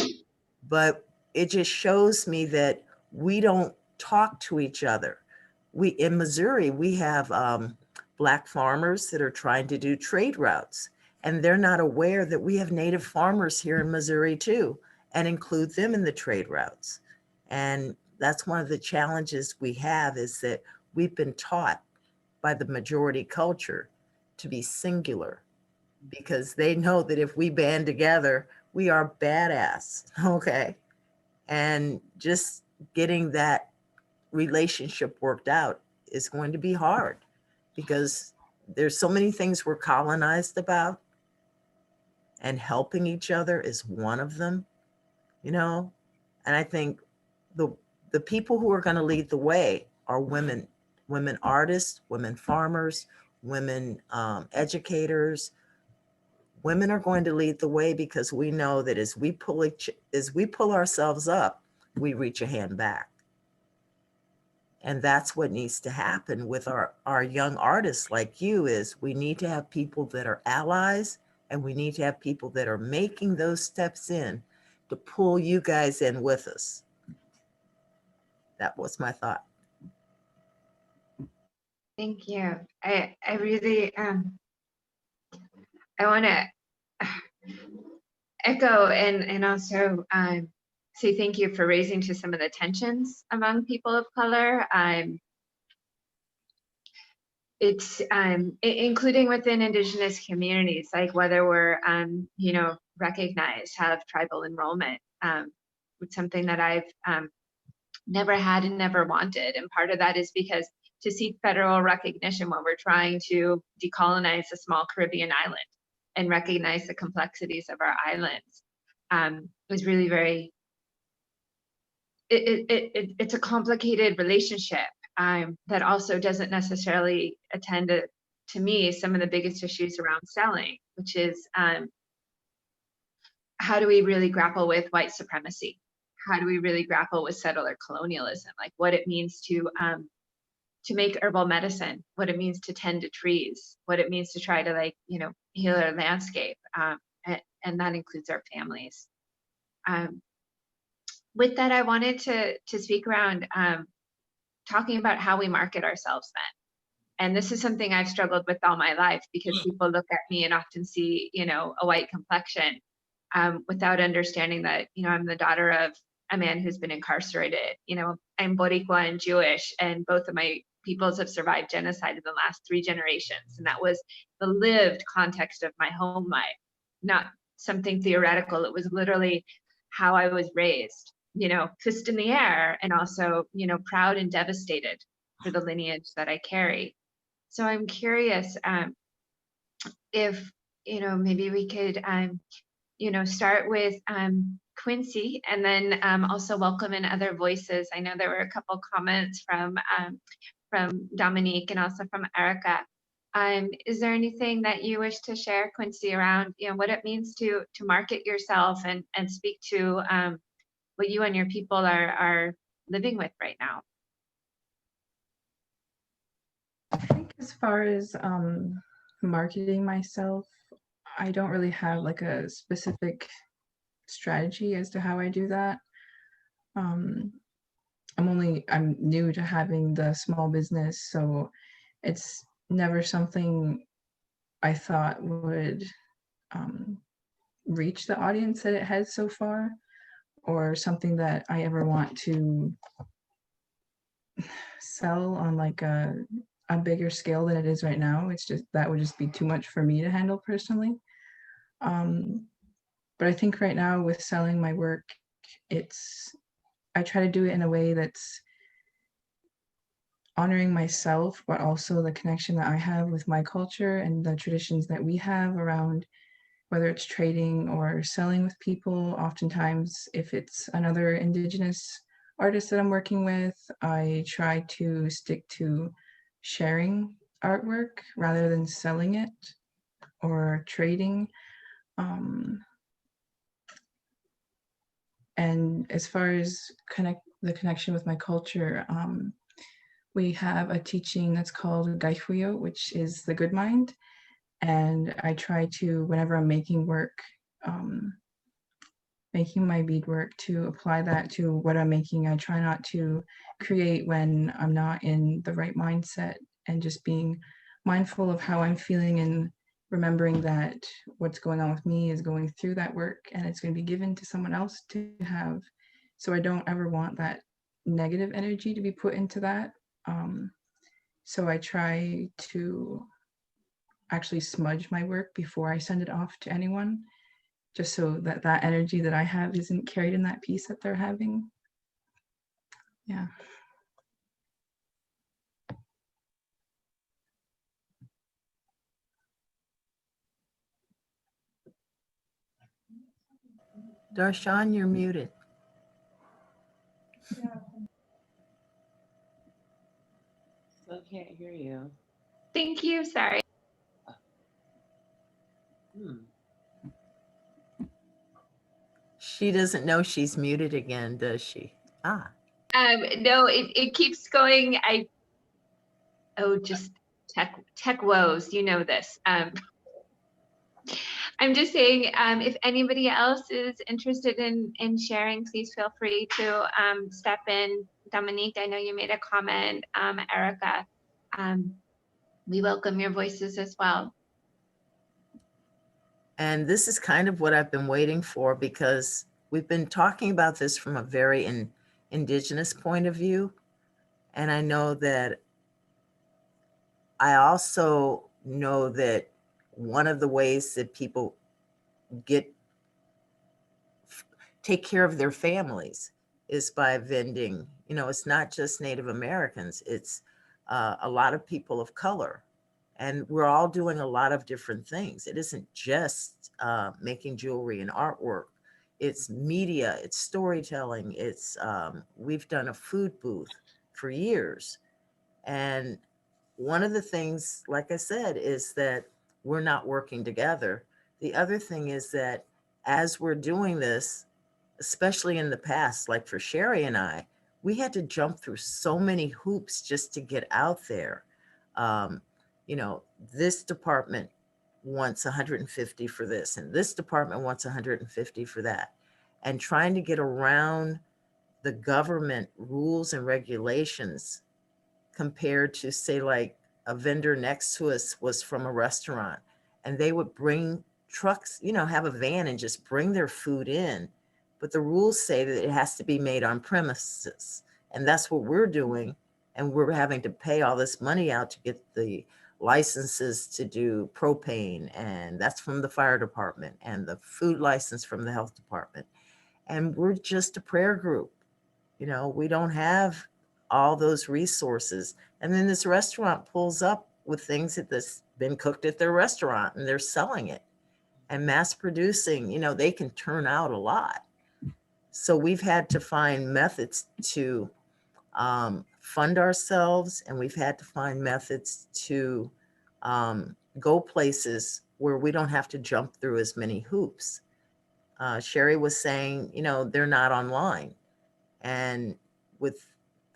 but it just shows me that we don't talk to each other. We, in Missouri, we have Black farmers that are trying to do trade routes, And they're not aware that we have native farmers here in Missouri too, and include them in the trade routes. And that's one of the challenges we have, is that we've been taught by the majority culture to be singular, because they know that if we band together, we are badass, okay? And just getting that relationship worked out is going to be hard, because there's so many things we're colonized about, and helping each other is one of them, you know? And I think the people who are going to lead the way are women, women artists, women farmers, women educators. Women are going to lead the way, because we know that as we pull ourselves up, we reach a hand back. And that's what needs to happen with our young artists like you, is we need to have people that are allies, and we need to have people that are making those steps in to pull you guys in with us. That was my thought. Thank you. I really I want to echo and also say thank you for raising to some of the tensions among people of color. It's including within Indigenous communities, like whether we're you know, recognized, have tribal enrollment. It's something that I've never had and never wanted, and part of that is because to seek federal recognition when we're trying to decolonize a small Caribbean island and recognize the complexities of our islands was really very, it's a complicated relationship that also doesn't necessarily attend to me some of the biggest issues around selling, which is how do we really grapple with white supremacy? How do we really grapple with settler colonialism? Like what it means to make herbal medicine, what it means to tend to trees, what it means to try to, like, you know, heal our landscape, and that includes our families. With that, I wanted to speak around talking about how we market ourselves then. And this is something I've struggled with all my life, because people look at me and often see, you know, a white complexion without understanding that, you know, I'm the daughter of a man who's been incarcerated. You know, I'm Boricua and Jewish, and both of my peoples have survived genocide in the last 3 generations. And that was the lived context of my home life, not something theoretical. It was literally how I was raised, you know, fist in the air, and also, you know, proud and devastated for the lineage that I carry. So I'm curious if, you know, maybe we could, you know, start with Kwincey, and then also welcome in other voices. I know there were a couple comments from Dominique and also from Erica. Is there anything that you wish to share, Kwincey, around, you know, what it means to market yourself and speak to what you and your people are living with right now? I think as far as marketing myself, I don't really have like a specific strategy as to how I do that. I'm new to having the small business, so it's never something I thought would reach the audience that it has so far, or something that I ever want to sell on like a bigger scale than it is right now. It's just, that would just be too much for me to handle personally. But I think right now with selling my work, I try to do it in a way that's honoring myself, but also the connection that I have with my culture and the traditions that we have around, whether it's trading or selling with people. Oftentimes, if it's another Indigenous artist that I'm working with, I try to stick to sharing artwork rather than selling it or trading. And as far as the connection with my culture, we have a teaching that's called Gaifuyo, which is the good mind. And I try to, whenever I'm making work, making my beadwork, to apply that to what I'm making. I try not to create when I'm not in the right mindset, and just being mindful of how I'm feeling remembering that what's going on with me is going through that work and it's going to be given to someone else to have. So I don't ever want that negative energy to be put into that. So I try to actually smudge my work before I send it off to anyone, just so that that energy that I have isn't carried in that piece that they're having. Yeah. Darshan, you're muted. Still can't hear you. Thank you, sorry. She doesn't know she's muted again, does she? Ah. No, it keeps going. Just tech woes, you know this. I'm just saying, if anybody else is interested in sharing, please feel free to step in. Dominique, I know you made a comment. Erica, we welcome your voices as well. And this is kind of what I've been waiting for, because we've been talking about this from a very indigenous point of view. And I know that I also know that one of the ways that people take care of their families is by vending. You know, it's not just Native Americans, it's a lot of people of color. And we're all doing a lot of different things. It isn't just making jewelry and artwork. It's media, it's storytelling, it's we've done a food booth for years. And one of the things, like I said, is that we're not working together. The other thing is that as we're doing this, especially in the past, like for Sherry and I, we had to jump through so many hoops just to get out there. You know, this department wants 150 for this, and this department wants 150 for that. And trying to get around the government rules and regulations compared to, say, like a vendor next to us was from a restaurant, and they would bring trucks, you know, have a van and just bring their food in. But the rules say that it has to be made on premises. And that's what we're doing. And we're having to pay all this money out to get the licenses to do propane. And that's from the fire department, and the food license from the health department. And we're just a prayer group. You know, we don't have all those resources. And then this restaurant pulls up with things that's been cooked at their restaurant and they're selling it. And mass producing, you know, they can turn out a lot. So we've had to find methods to fund ourselves, and we've had to find methods to go places where we don't have to jump through as many hoops. Sherry was saying, you know, they're not online. And with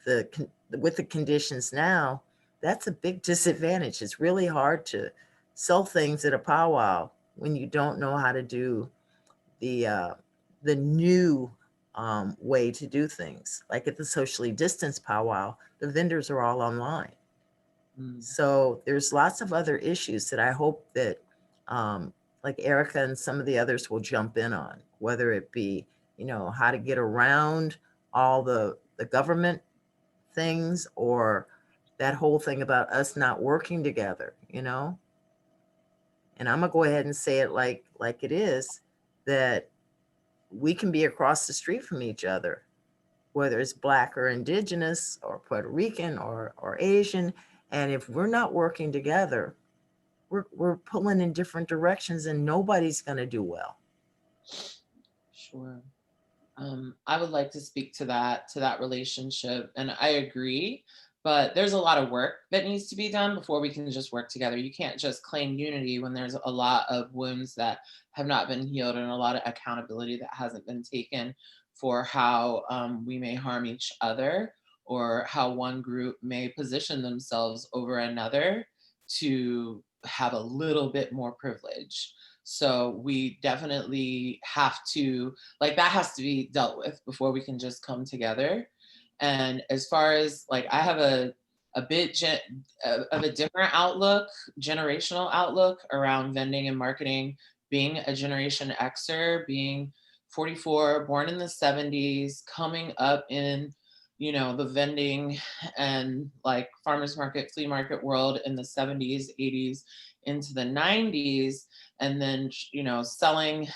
the conditions now, that's a big disadvantage. It's really hard to sell things at a powwow when you don't know how to do the new way to do things. Like at the socially distanced powwow, the vendors are all online. So there's lots of other issues that I hope that like Erica and some of the others will jump in on, whether it be, you know, how to get around all the government things, or that whole thing about us not working together, you know. And I'm gonna go ahead and say it like it is, that we can be across the street from each other, whether it's Black or Indigenous or Puerto Rican or Asian. And if we're not working together, we're pulling in different directions, and nobody's gonna do well. Sure. I would like to speak to that relationship, and I agree, but there's a lot of work that needs to be done before we can just work together. You can't just claim unity when there's a lot of wounds that have not been healed, and a lot of accountability that hasn't been taken for how we may harm each other, or how one group may position themselves over another to have a little bit more privilege. So we definitely have to, like, that has to be dealt with before we can just come together. And as far as like, I have a a bit of a different outlook, generational outlook around vending and marketing, being a Generation Xer, being 44, born in the 70s, coming up in, you know, the vending and like farmers market, flea market world in the 70s, 80s into the 90s, and then, you know, selling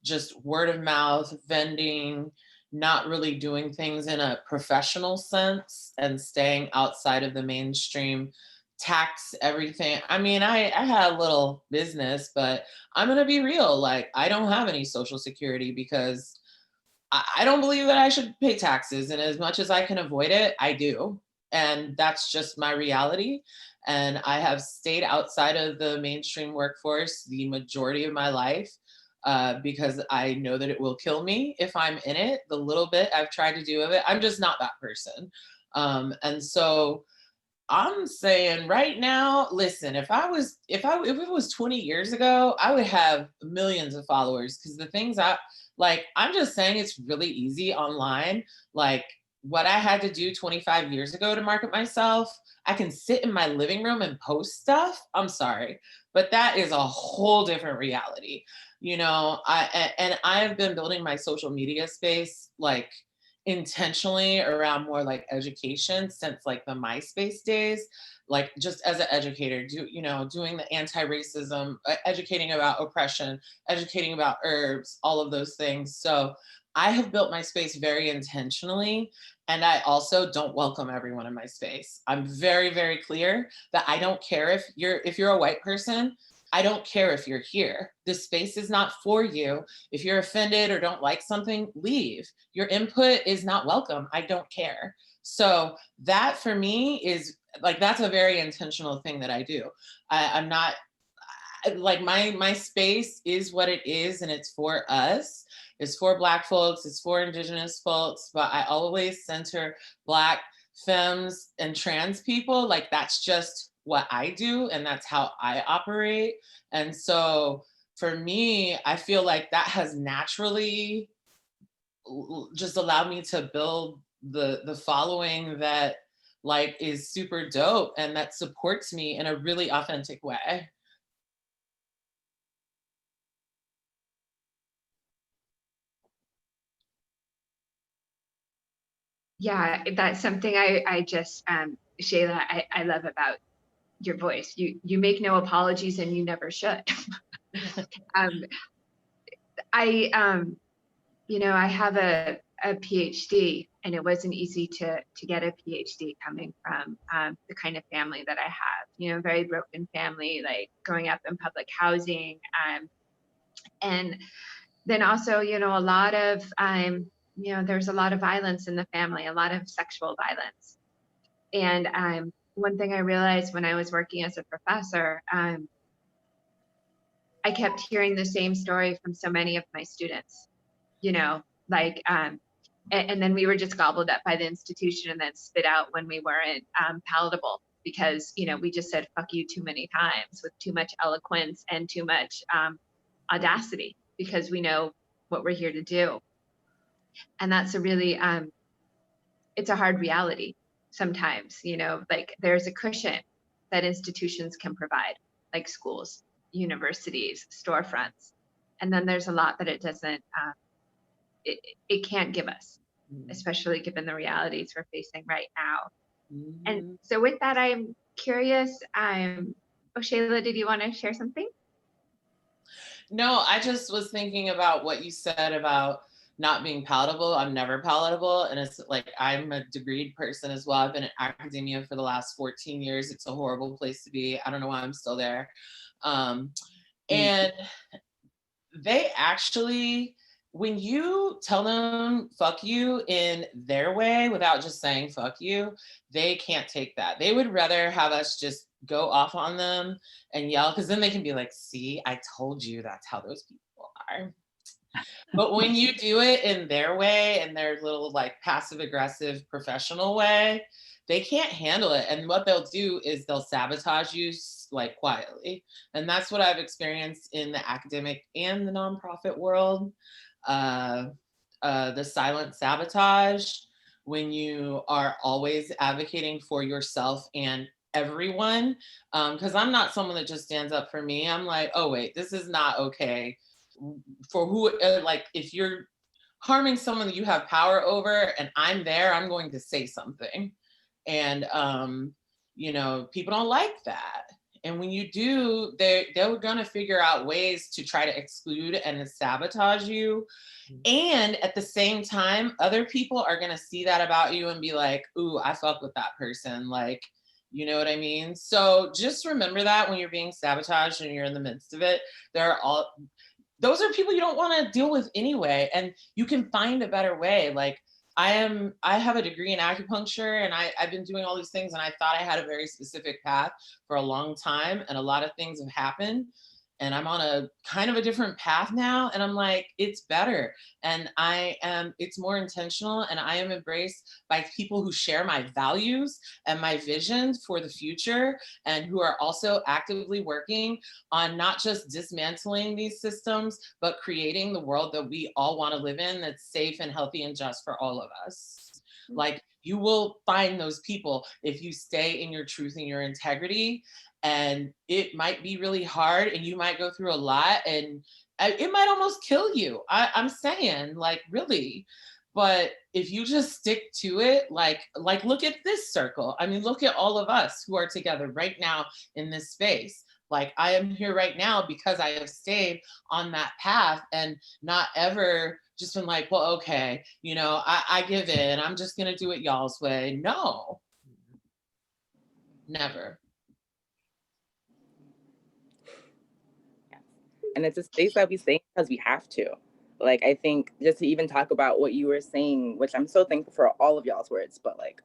just word of mouth, vending, not really doing things in a professional sense and staying outside of the mainstream tax everything. I mean, I had a little business, but I'm gonna be real, like I don't have any social security because I don't believe that I should pay taxes. And as much as I can avoid it, I do. And that's just my reality. And I have stayed outside of the mainstream workforce the majority of my life because I know that it will kill me if I'm in it. The little bit I've tried to do of it, I'm just not that person. And so I'm saying right now, listen, if it was 20 years ago, I would have millions of followers because the things I'm just saying it's really easy online. Like what I had to do 25 years ago to market myself, I can sit in my living room and post stuff. I'm sorry, but that is a whole different reality. You know, I have been building my social media space like intentionally around more like education since like the MySpace days, like just as an educator, doing the anti-racism, educating about oppression, educating about herbs, all of those things. So I have built my space very intentionally. And I also don't welcome everyone in my space. I'm very, very clear that I don't care if you're a white person. I don't care if you're here. This space is not for you. If you're offended or don't like something, leave. Your input is not welcome. I don't care. So that for me is like, that's a very intentional thing that I do. I'm not like my space is what it is and it's for us. It's for Black folks, it's for Indigenous folks, but I always center Black femmes and trans people. Like that's just what I do and that's how I operate. And so for me, I feel like that has naturally just allowed me to build the following that like is super dope and that supports me in a really authentic way. Yeah, that's something I just, Shelagh, I love about your voice. You make no apologies and you never should. I I have a PhD and it wasn't easy to get a PhD coming from the kind of family that I have, very broken family, like growing up in public housing. And then also, a lot of, there's a lot of violence in the family, a lot of sexual violence. And one thing I realized when I was working as a professor, I kept hearing the same story from so many of my students, and then we were just gobbled up by the institution and then spit out when we weren't palatable because, we just said, fuck you too many times with too much eloquence and too much audacity because we know what we're here to do. And that's a really, it's a hard reality sometimes, like there's a cushion that institutions can provide, like schools, universities, storefronts. And then there's a lot that it doesn't, it can't give us, especially given the realities we're facing right now. And so with that, I'm curious, Shelagh, did you want to share something? No, I just was thinking about what you said about not being palatable. I'm never palatable. And it's like, I'm a degreed person as well. I've been in academia for the last 14 years. It's a horrible place to be. I don't know why I'm still there. And they actually, when you tell them fuck you in their way without just saying fuck you, they can't take that. They would rather have us just go off on them and yell, because then they can be like, see, I told you that's how those people are. But when you do it in their way, in their little like passive aggressive professional way, they can't handle it. And what they'll do is they'll sabotage you like quietly. And that's what I've experienced in the academic and the nonprofit world. The silent sabotage. when you are always advocating for yourself and everyone, because I'm not someone that just stands up for me. I'm like, oh wait, this is not okay. For who, like, if you're harming someone that you have power over and I'm there, I'm going to say something. And you know, people don't like that. And when you do, they're going to figure out ways to try to exclude and sabotage you. And at the same time, other people are going to see that about you and be like, ooh, I fuck with that person. Like, you know what I mean? So just remember that when you're being sabotaged and you're in the midst of it, those are people you don't want to deal with anyway. And you can find a better way. Like, I have a degree in acupuncture, and I've been doing all these things, and I thought I had a very specific path for a long time, and a lot of things have happened, and I'm on a kind of a different path now, and I'm like, it's better, and it's more intentional, and I am embraced by people who share my values and my vision for the future, and who are also actively working on not just dismantling these systems, but creating the world that we all want to live in, that's safe and healthy and just for all of us. Like, you will find those people if you stay in your truth and your integrity. And it might be really hard, and you might go through a lot, and it might almost kill you. I'm saying, like, really. But if you just stick to it, like look at this circle. I mean, look at all of us who are together right now in this space. Like, I am here right now because I have stayed on that path and not ever just been like, well, okay, you know, I give in. I'm just going to do it y'all's way. No, never. And it's a space that we stay because we have to. Like, I think just to even talk about what you were saying, which I'm so thankful for all of y'all's words, but like,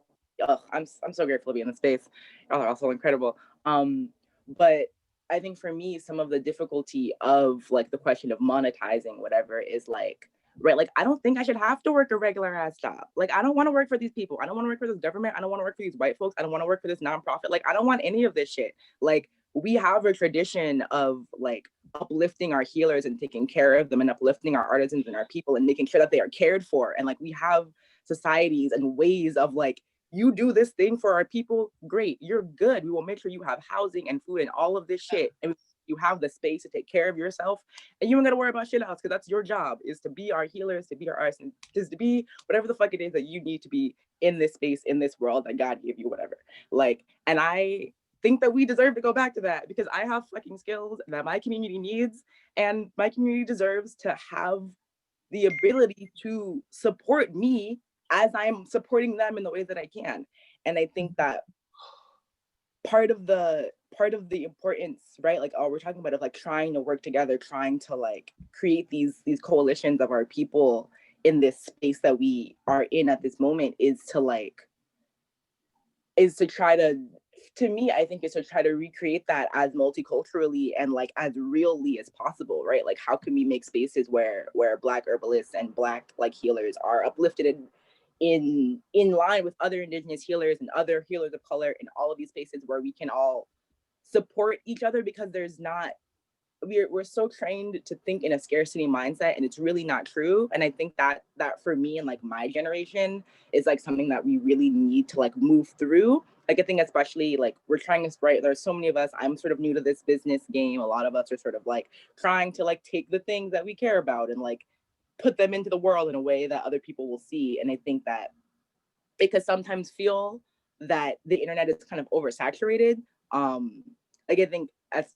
I'm so grateful to be in the space. Y'all are also incredible. But I think for me, some of the difficulty of like the question of monetizing whatever is like, right, like, I don't think I should have to work a regular ass job. Like, I don't want to work for these people. I don't want to work for this government. I don't want to work for these white folks. I don't want to work for this nonprofit. Like, I don't want any of this shit. Like, we have a tradition of like uplifting our healers and taking care of them, and uplifting our artisans and our people and making sure that they are cared for. And like, we have societies and ways of like, you do this thing for our people, great, you're good. We will make sure you have housing and food and all of this shit. And you have the space to take care of yourself, and you don't gotta worry about shit else, because that's your job, is to be our healers, to be our artists, is to be whatever the fuck it is that you need to be in this space, in this world that God gave you, whatever. Like, and I think that we deserve to go back to that, because I have fucking skills that my community needs, and my community deserves to have the ability to support me as I'm supporting them in the ways that I can. And I think that part of the importance, right, like, we're talking about, of like trying to work together, trying to like create these coalitions of our people in this space that we are in at this moment, is to try to me, I think, is to try to recreate that as multiculturally and like as really as possible, right? Like, how can we make spaces where Black herbalists and Black like healers are uplifted in line with other Indigenous healers and other healers of color, in all of these spaces where we can all support each other, because we're so trained to think in a scarcity mindset, and it's really not true. And I think that for me and like my generation is like something that we really need to like move through. Like, I think especially like we're trying to, right, there's so many of us, I'm sort of new to this business game. A lot of us are sort of like trying to like take the things that we care about and like put them into the world in a way that other people will see. And I think that it could sometimes feel that the internet is kind of oversaturated. Like, I think as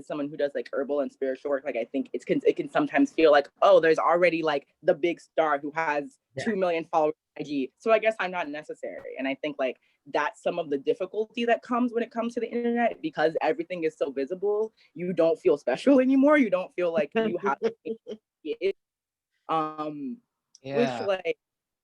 someone who does like herbal and spiritual work, like, I think it can sometimes feel like, oh, there's already like the big star who has 2 million followers on IG, so I guess I'm not necessary. And I think like that's some of the difficulty that comes when it comes to the internet, because everything is so visible. You don't feel special anymore. You don't feel like you have to it. Which like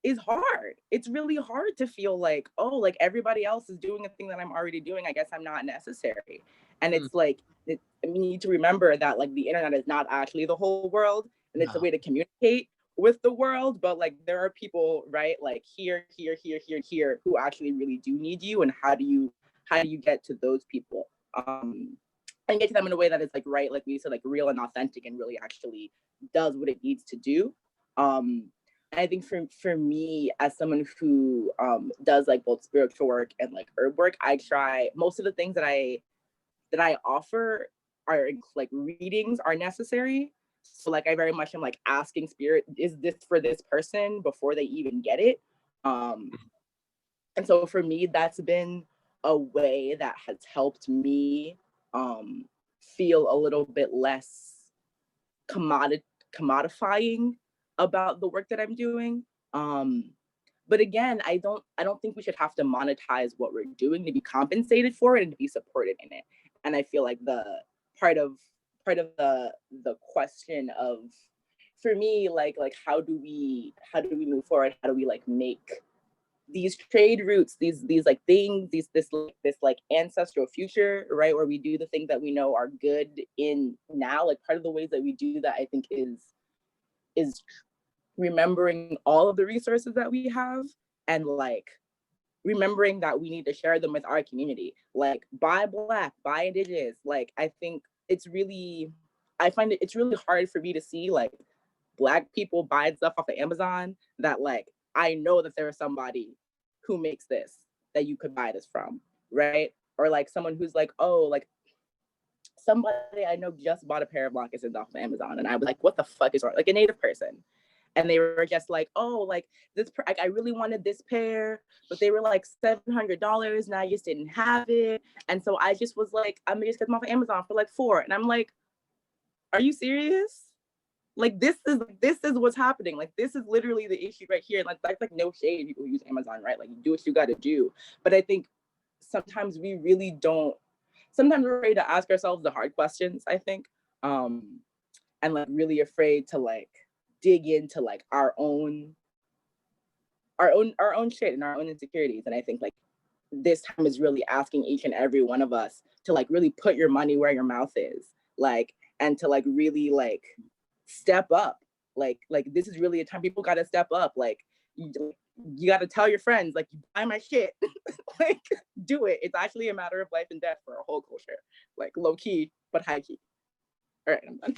is hard. It's really hard to feel like, oh, like everybody else is doing a thing that I'm already doing, I guess I'm not necessary. And it's like, we need to remember that like the internet is not actually the whole world, and it's a way to communicate with the world, but like there are people, right, like here who actually really do need you. And how do you get to those people, and get to them in a way that is like, right, like we said, like real and authentic, and really actually does what it needs to do. I think for me, as someone who does like both spiritual work and like herb work, I try most of the things that I offer are like readings are necessary. So like I very much am like asking spirit, is this for this person before they even get it? And so for me, that's been a way that has helped me feel a little bit less commodifying about the work that I'm doing. But again, I don't think we should have to monetize what we're doing to be compensated for it and to be supported in it. And I feel like the part of the question of, for me, like how do we move forward? How do we like make these trade routes, these like things, this like ancestral future, right, where we do the things that we know are good in now. Like part of the ways that we do that, I think, is remembering all of the resources that we have, and like remembering that we need to share them with our community. Like buy Black, buy Indigenous. Like I think I find it's really hard for me to see like Black people buying stuff off of Amazon that like I know that there is somebody who makes this that you could buy this from, right? Or like someone who's like, oh, like somebody I know just bought a pair of moccasins off of Amazon, and I was like, what the fuck is wrong? Like a Native person. And they were just like, oh, like this, like, I really wanted this pair, but they were like $700 and I just didn't have it. And so I just was like, I'm gonna just get them off of Amazon for like $4. And I'm like, are you serious? Like this is what's happening. Like this is literally the issue right here. Like that's like no shade people who use Amazon, right? Like you do what you gotta do. But I think sometimes we really don't, sometimes we're afraid to ask ourselves the hard questions, I think. And like really afraid to like dig into like our own shit and our own insecurities. And I think like this time is really asking each and every one of us to like really put your money where your mouth is, like, and to like really like step up. Like this is really a time people got to step up. Like you got to tell your friends, like, you buy my shit. Like do it. It's actually a matter of life and death for a whole culture, like low key but high key. All right, I'm done.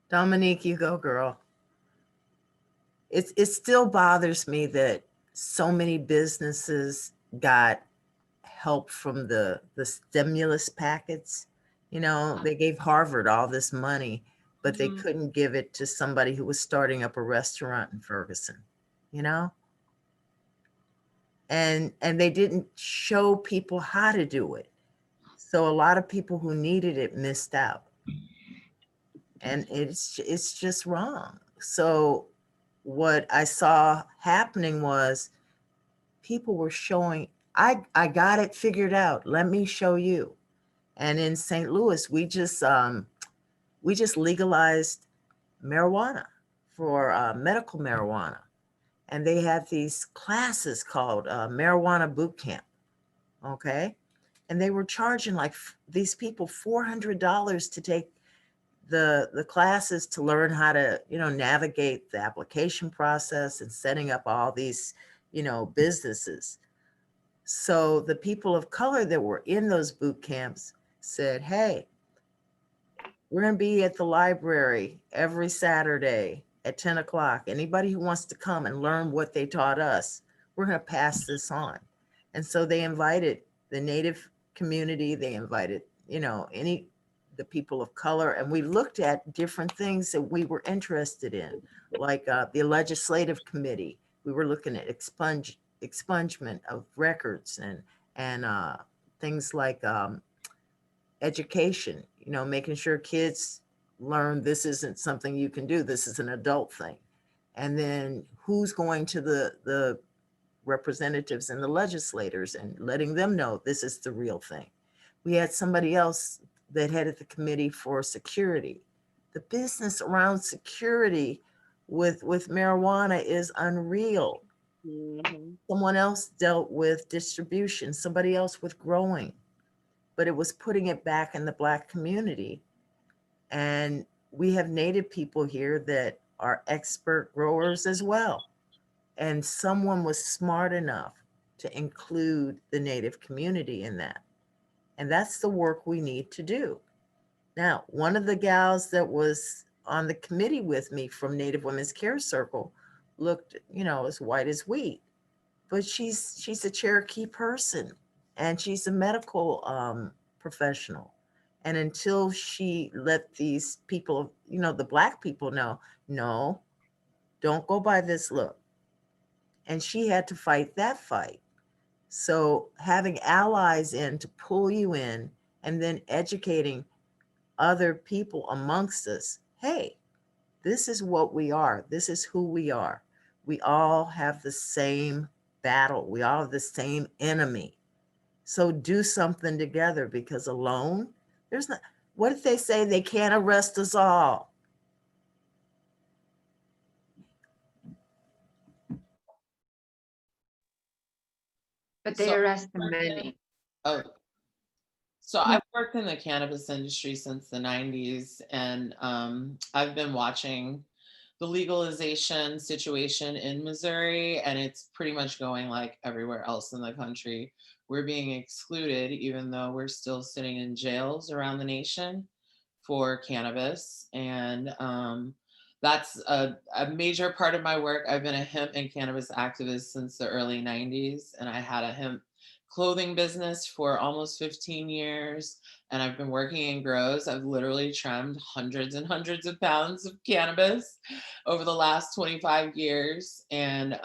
Dominique, you go, girl. It still bothers me that so many businesses got help from the stimulus packets. You know, they gave Harvard all this money, but they couldn't give it to somebody who was starting up a restaurant in Ferguson, you know? And they didn't show people how to do it. So a lot of people who needed it missed out. And it's just wrong. So what I saw happening was people were showing, I got it figured out. Let me show you. And in St. Louis, we just legalized marijuana for medical marijuana. And they had these classes called marijuana boot camp. Okay. And they were charging like these people $400 to take the classes to learn how to, you know, navigate the application process and setting up all these, you know, businesses. So the people of color that were in those boot camps said, hey, we're going to be at the library every Saturday at 10 o'clock. Anybody who wants to come and learn what they taught us, we're going to pass this on. And so they invited the Native community, they invited, you know, the people of color, and we looked at different things that we were interested in, like the legislative committee. We were looking at expungement of records and things like education, you know, making sure kids learn this isn't something you can do, this is an adult thing. And then who's going to the representatives and the legislators and letting them know this is the real thing. We had somebody else that headed the committee for security. The business around security with marijuana is unreal. Someone else dealt with distribution, somebody else with growing, but it was putting it back in the Black community. And we have Native people here that are expert growers as well. And someone was smart enough to include the Native community in that. And that's the work we need to do. Now, one of the gals that was on the committee with me from Native Women's Care Circle looked, as white as wheat, but she's a Cherokee person and she's a medical professional. And until she let these people, the Black people know, no, don't go by this look. And she had to fight that fight. So having allies in to pull you in and then educating other people amongst us, hey, this is what we are. This is who we are. We all have the same battle. We all have the same enemy. So do something together, because alone, there's not, what if they say they can't arrest us all? But they So- arrest the many. Oh, so I've worked in the cannabis industry since the 90s, and I've been watching the legalization situation in Missouri, and it's pretty much going like everywhere else in the country. We're being excluded, even though we're still sitting in jails around the nation for cannabis. And that's a major part of my work. I've been a hemp and cannabis activist since the early 90s, and I had a hemp clothing business for almost 15 years, and I've been working in grows. I've literally trimmed hundreds and hundreds of pounds of cannabis over the last 25 years. And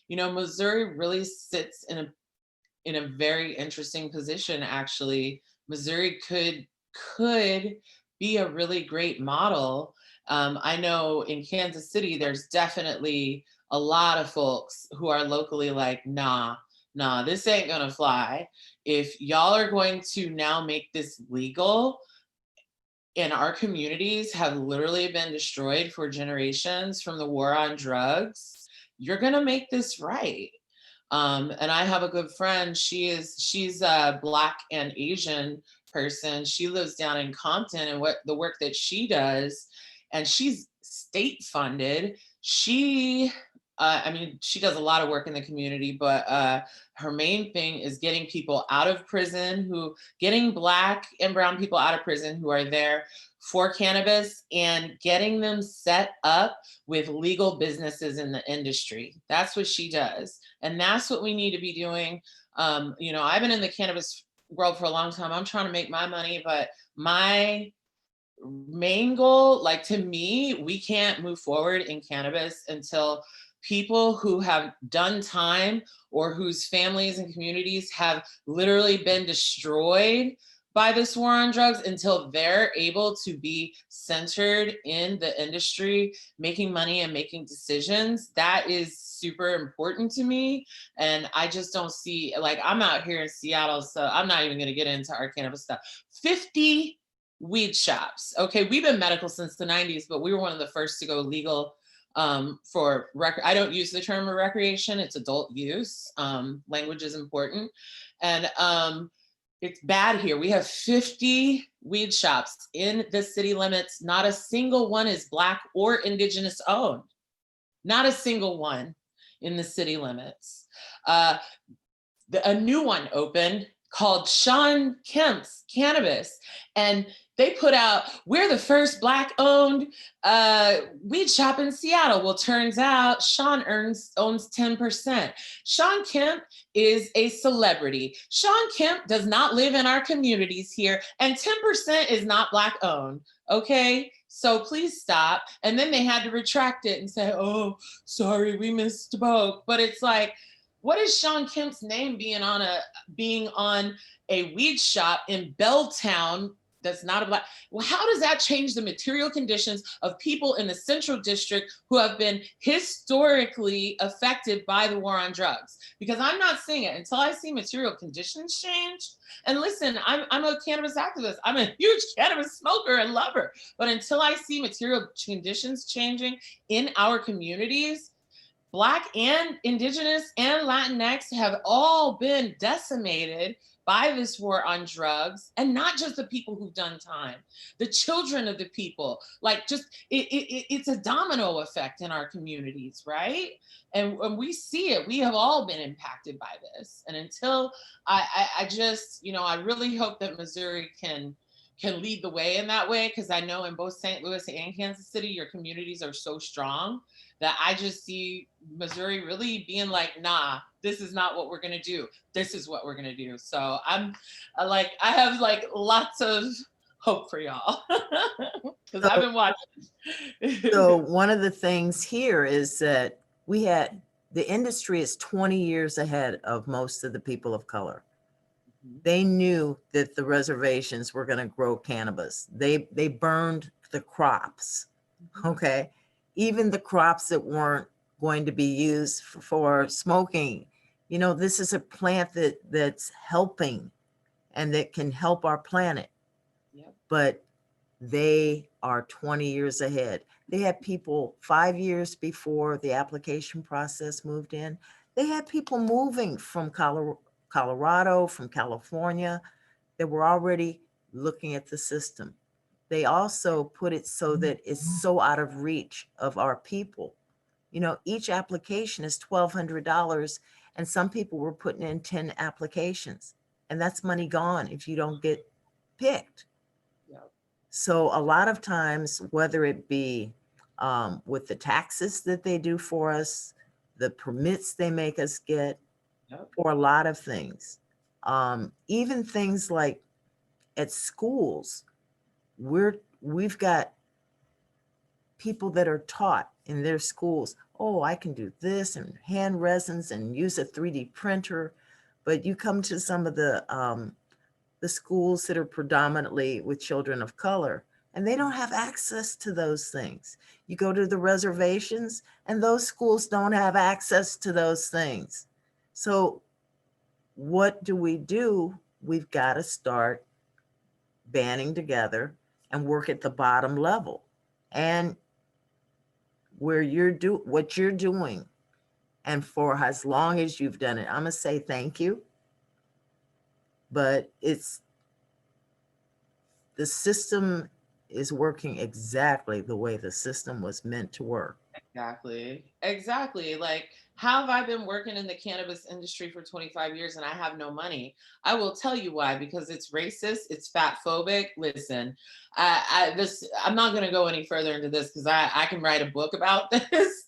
Missouri really sits in a very interesting position. Actually, Missouri could be a really great model. I know in Kansas City, there's definitely a lot of folks who are locally like, nah, this ain't gonna fly. If y'all are going to now make this legal, and our communities have literally been destroyed for generations from the war on drugs, you're gonna make this right. And I have a good friend. She's a Black and Asian person. She lives down in Compton, and what the work that she does, and she's state funded. She does a lot of work in the community, but her main thing is getting people out of prison, getting Black and brown people out of prison who are there for cannabis, and getting them set up with legal businesses in the industry. That's what she does. And that's what we need to be doing. I've been in the cannabis world for a long time. I'm trying to make my money, but my main goal, like, to me, we can't move forward in cannabis until people who have done time or whose families and communities have literally been destroyed by this war on drugs, until they're able to be centered in the industry, making money and making decisions. That is super important to me. And I just don't see, like, I'm out here in Seattle, so I'm not even gonna get into our cannabis stuff. 50 weed shops. Okay, we've been medical since the 90s, but we were one of the first to go legal for I don't use the term recreation, it's adult use. Language is important. And it's bad here. We have 50 weed shops in the city limits. Not a single one is Black or Indigenous owned. Not a single one in the city limits. A new one opened called Sean Kemp's Cannabis, and they put out, we're the first Black owned weed shop in Seattle. Well, turns out Sean owns 10%. Sean Kemp is a celebrity. Sean Kemp does not live in our communities here, and 10% is not Black owned, okay? So please stop. And then they had to retract it and say, oh, sorry, we misspoke. But it's like, what is Sean Kemp's name being on a weed shop in Belltown that's not a Black? Well, how does that change the material conditions of people in the Central District who have been historically affected by the war on drugs? Because I'm not seeing it until I see material conditions change. And listen, I'm a cannabis activist. I'm a huge cannabis smoker and lover. But until I see material conditions changing in our communities, Black and Indigenous and Latinx have all been decimated by this war on drugs, and not just the people who've done time, the children of the people. Like, just it's a domino effect in our communities, right? And when we see it, we have all been impacted by this. And until I just, I really hope that Missouri can can lead the way in that way, because I know in both St. Louis and Kansas City, your communities are so strong that I just see Missouri really being like, nah, this is not what we're gonna do. This is what we're gonna do. So I have like lots of hope for y'all, because I've been watching. So one of the things here is that the industry is 20 years ahead of most of the people of color. They knew that the reservations were going to grow cannabis. They burned the crops, okay? Even the crops that weren't going to be used for smoking. You know, this is a plant that's helping and that can help our planet. Yep. But they are 20 years ahead. They had people 5 years before the application process moved in. They had people moving from Colorado, from California, that were already looking at the system. They also put it so that it's so out of reach of our people. You know, each application is $1,200, and some people were putting in 10 applications, and that's money gone if you don't get picked. Yep. So a lot of times, whether it be with the taxes that they do for us, the permits they make us get, Yep. or a lot of things, even things like at schools, we've got people that are taught in their schools, oh, I can do this and hand resins and use a 3D printer. But you come to some of the schools that are predominantly with children of color, and they don't have access to those things. You go to the reservations, and those schools don't have access to those things. So what do? We've got to start banding together and work at the bottom level. And where what you're doing, and for as long as you've done it, I'm gonna say thank you. But the system is working exactly the way the system was meant to work. Exactly. Like, how have I been working in the cannabis industry for 25 years and I have no money? I will tell you why, because it's racist, it's fat phobic. Listen, I'm not going to go any further into this because I can write a book about this.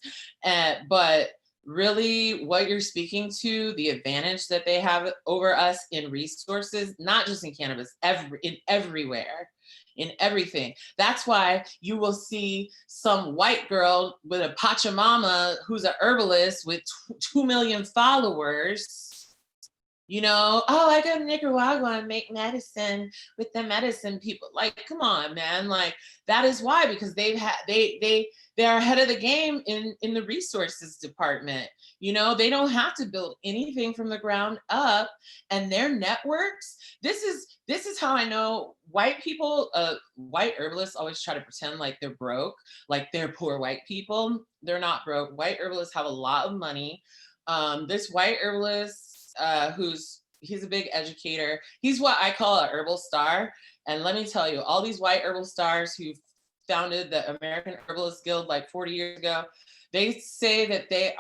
But really what you're speaking to, the advantage that they have over us in resources, not just in cannabis, everywhere. In everything. That's why you will see some white girl with a Pachamama who's an herbalist with 2 million followers. You know, oh, I go to Nicaragua and make medicine with the medicine people. Like, come on, man. Like, that is why, because they are ahead of the game in the resources department. You know, they don't have to build anything from the ground up, and their networks. This is how I know white people, white herbalists always try to pretend like they're broke, like they're poor white people. They're not broke. White herbalists have a lot of money. This white herbalist, he's a big educator. He's what I call a herbal star. And let me tell you, all these white herbal stars who founded the American Herbalist Guild like 40 years ago, they say that they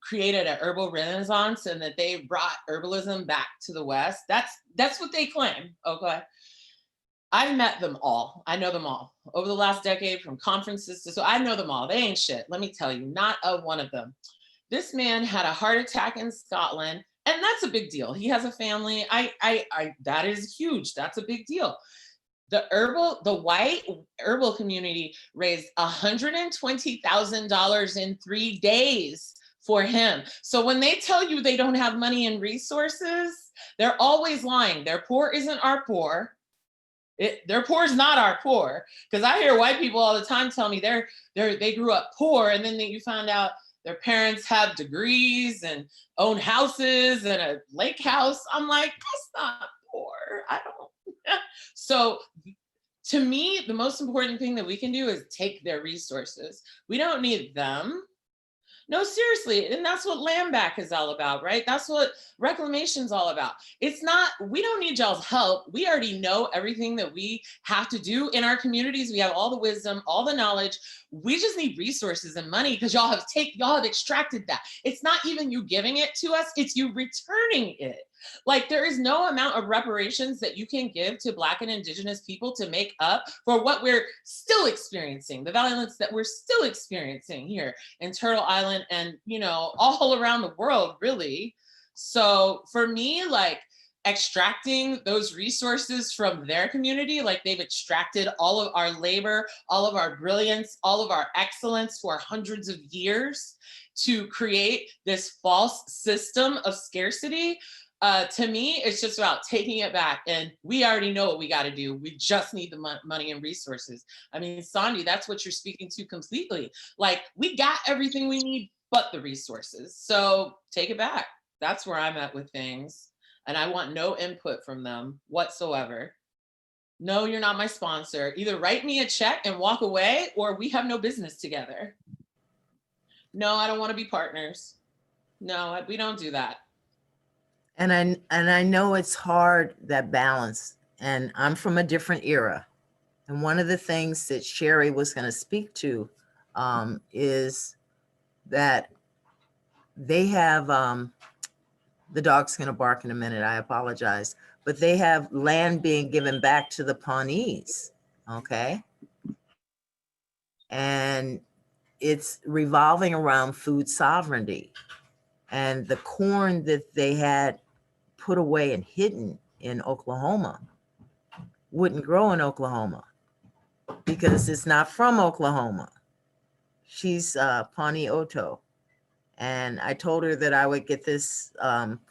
created an herbal renaissance and that they brought herbalism back to the West. That's what they claim, okay? I've met them all. I know them all. Over the last decade, from conferences so I know them all. They ain't shit. Let me tell you, not a one of them. This man had a heart attack in Scotland, and that's a big deal. He has a family. That is huge. That's a big deal. The white herbal community raised $120,000 in 3 days for him. So when they tell you they don't have money and resources, they're always lying. Their poor isn't our poor. Their poor is not our poor. Because I hear white people all the time tell me they grew up poor, and then you find out their parents have degrees and own houses and a lake house. I'm like, that's not poor. I don't. So to me, the most important thing that we can do is take their resources. We don't need them. No, seriously. And that's what land back is all about, right? That's what reclamation is all about. It's not, we don't need y'all's help. We already know everything that we have to do in our communities. We have all the wisdom, all the knowledge. We just need resources and money because y'all have extracted that. It's not even you giving it to us, it's you returning it. Like, there is no amount of reparations that you can give to Black and Indigenous people to make up for what we're still experiencing, the violence that we're still experiencing here in Turtle Island and, you know, all around the world, really. So for me, like, extracting those resources from their community, like they've extracted all of our labor, all of our brilliance, all of our excellence for hundreds of years to create this false system of scarcity. To me, it's just about taking it back, and we already know what we got to do. We just need the money and resources. I mean, Saundi, that's what you're speaking to completely. Like, we got everything we need but the resources. So take it back. That's where I'm at with things. And I want no input from them whatsoever. No, you're not my sponsor. Either write me a check and walk away, or we have no business together. No, I don't want to be partners. No, we don't do that. And I know it's hard, that balance, and I'm from a different era. And one of the things that Sherry was going to speak to is that they have, the dog's going to bark in a minute, I apologize, but they have land being given back to the Pawnees, okay? And it's revolving around food sovereignty. And the corn that they had put away and hidden in Oklahoma wouldn't grow in Oklahoma because it's not from Oklahoma. She's Pawnee Oto. And I told her that I would get this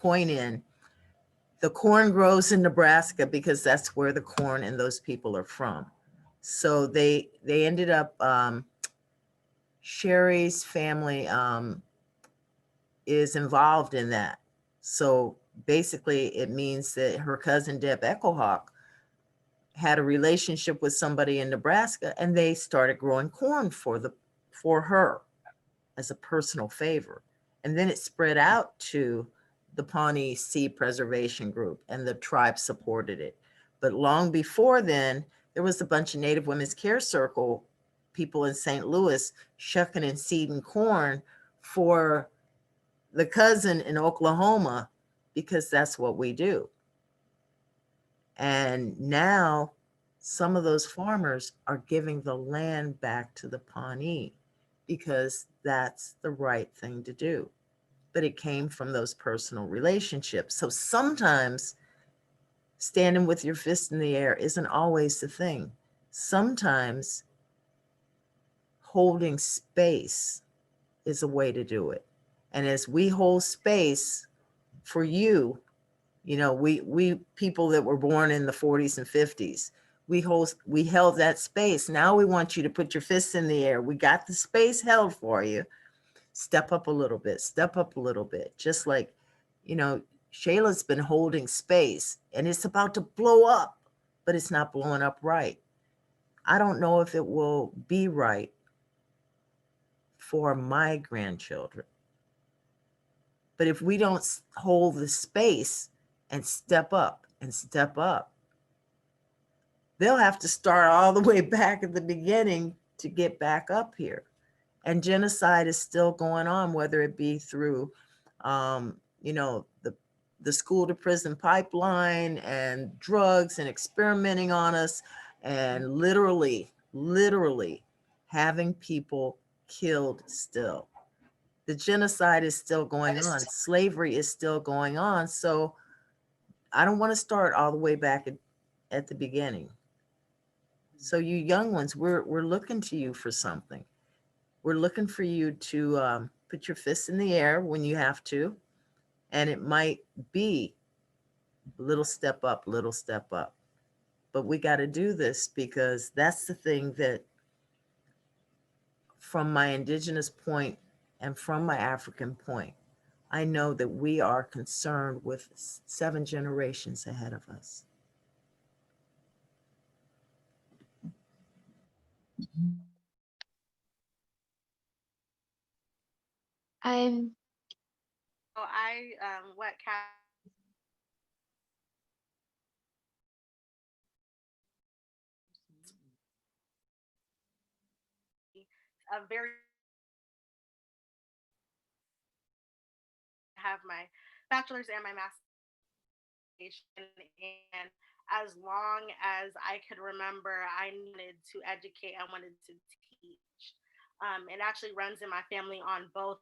point in. The corn grows in Nebraska because that's where the corn and those people are from. So they ended up, Sherry's family is involved in that. So basically it means that her cousin Deb Echohawk had a relationship with somebody in Nebraska, and they started growing corn for her as a personal favor. And then it spread out to the Pawnee Seed Preservation Group, and the tribe supported it. But long before then, there was a bunch of Native Women's Care Circle people in St. Louis shucking and seeding corn for the cousin in Oklahoma, because that's what we do. And now some of those farmers are giving the land back to the Pawnee because that's the right thing to do. But it came from those personal relationships. So sometimes standing with your fist in the air isn't always the thing. Sometimes holding space is a way to do it. And as we hold space for you, you know, we people that were born in the 40s and 50s, we held that space. Now we want you to put your fists in the air. We got the space held for you. Step up a little bit, step up a little bit. Just like, you know, Sheila's been holding space and it's about to blow up, but it's not blowing up right. I don't know if it will be right for my grandchildren. But if we don't hold the space and step up, they'll have to start all the way back at the beginning to get back up here. And genocide is still going on, whether it be through, you know, the school to prison pipeline and drugs and experimenting on us and literally having people killed still. The genocide is still going on. Slavery is still going on. So I don't want to start all the way back at the beginning. So you young ones, we're looking to you for something. We're looking for you to put your fists in the air when you have to. And it might be little step up. But we got to do this because that's the thing that, from my Indigenous point and from my African point, I know that we are concerned with 7 generations ahead of us. So what a very have my bachelor's and my master's and as long as I could remember, I wanted to educate, I wanted to teach. It actually runs in my family on both.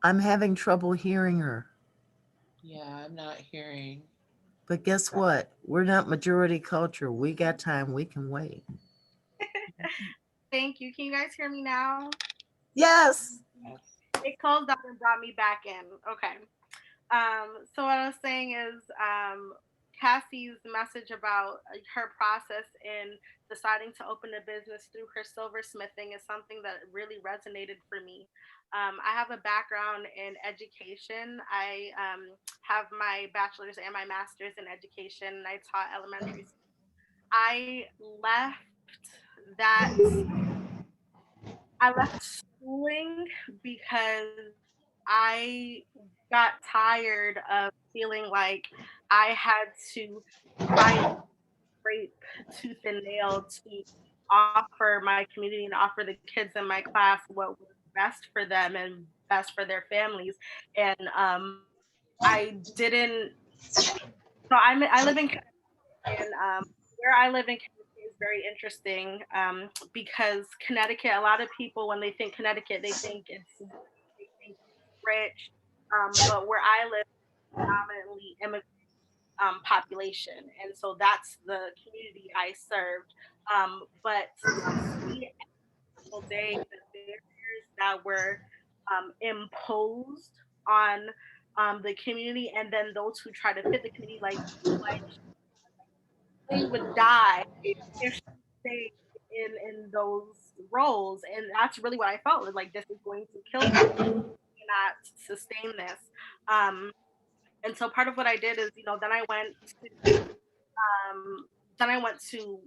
I'm having trouble hearing her. Yeah, I'm not hearing. But guess what? We're not majority culture. We got time. We can wait. Thank you. Can you guys hear me now? Yes. It closed out and brought me back in. Okay. So what I was saying is, Cassie's message about her process in deciding to open a business through her silversmithing is something that really resonated for me. I have a background in education. I have my bachelor's and my master's in education. I taught elementary school. I left that I left schooling because I got tired of feeling like I had to fight, scrape tooth and nail to offer my community and offer the kids in my class what was best for them and best for their families. And I didn't. So I live in and where I live in Connecticut is very interesting because Connecticut, a lot of people, when they think Connecticut, they think they think it's rich. But where I live, predominantly immigrant population. And so that's the community I served. But to see every single day the barriers that were imposed on the community, and then those who try to fit the community, like they would die if she stayed in those roles. And that's really what I felt was like, this is going to kill me. I cannot sustain this. Um, and so part of what I did is, um, then I went to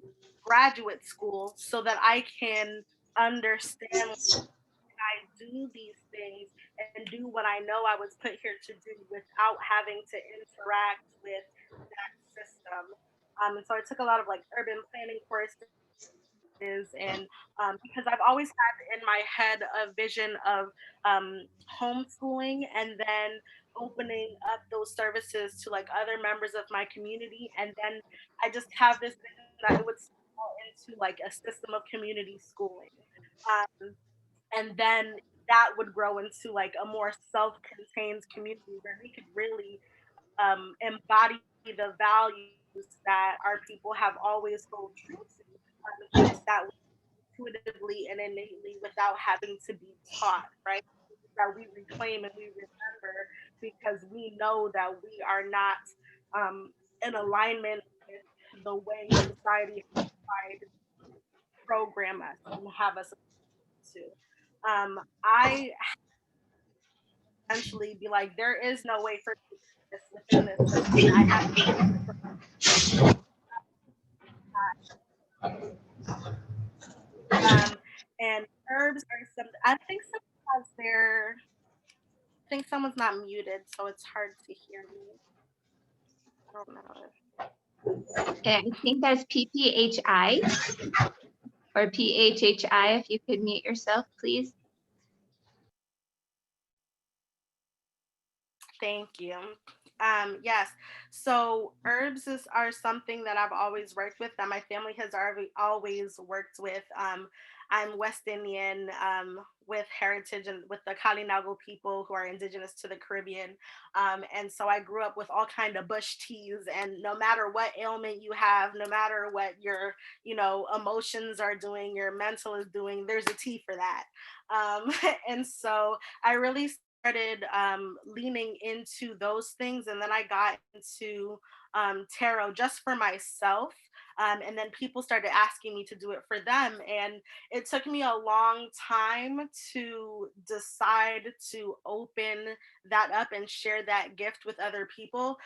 graduate school so that I can understand I do these things and do what I know I was put here to do without having to interact with that system. And so I took a lot of like urban planning courses and because I've always had in my head a vision of homeschooling and then opening up those services to like other members of my community, and then I just have this vision that it would fall into like a system of community schooling, and then that would grow into like a more self-contained community where we could really embody the values that our people have always held true to, things that intuitively and innately without having to be taught, right? That we reclaim and we remember because we know that we are not in alignment with the way society has tried to program us and have us to. I eventually be like, there is no way for me to do this within this system. I have to and herbs are some. I think someone has their. I think someone's not muted, so it's hard to hear me. I don't know. Okay, I think that's PPHI or PHHI. If you could mute yourself, please. Thank you. Yes. So are something that I've always worked with, that my family has always worked with. I'm West Indian with heritage and with the Kalinago people who are indigenous to the Caribbean. And so I grew up with all kind of bush teas, and no matter what ailment you have, no matter what your, emotions are doing, your mental is doing, there's a tea for that. And so I really started leaning into those things, and then I got into tarot just for myself, and then people started asking me to do it for them, and it took me a long time to decide to open that up and share that gift with other people,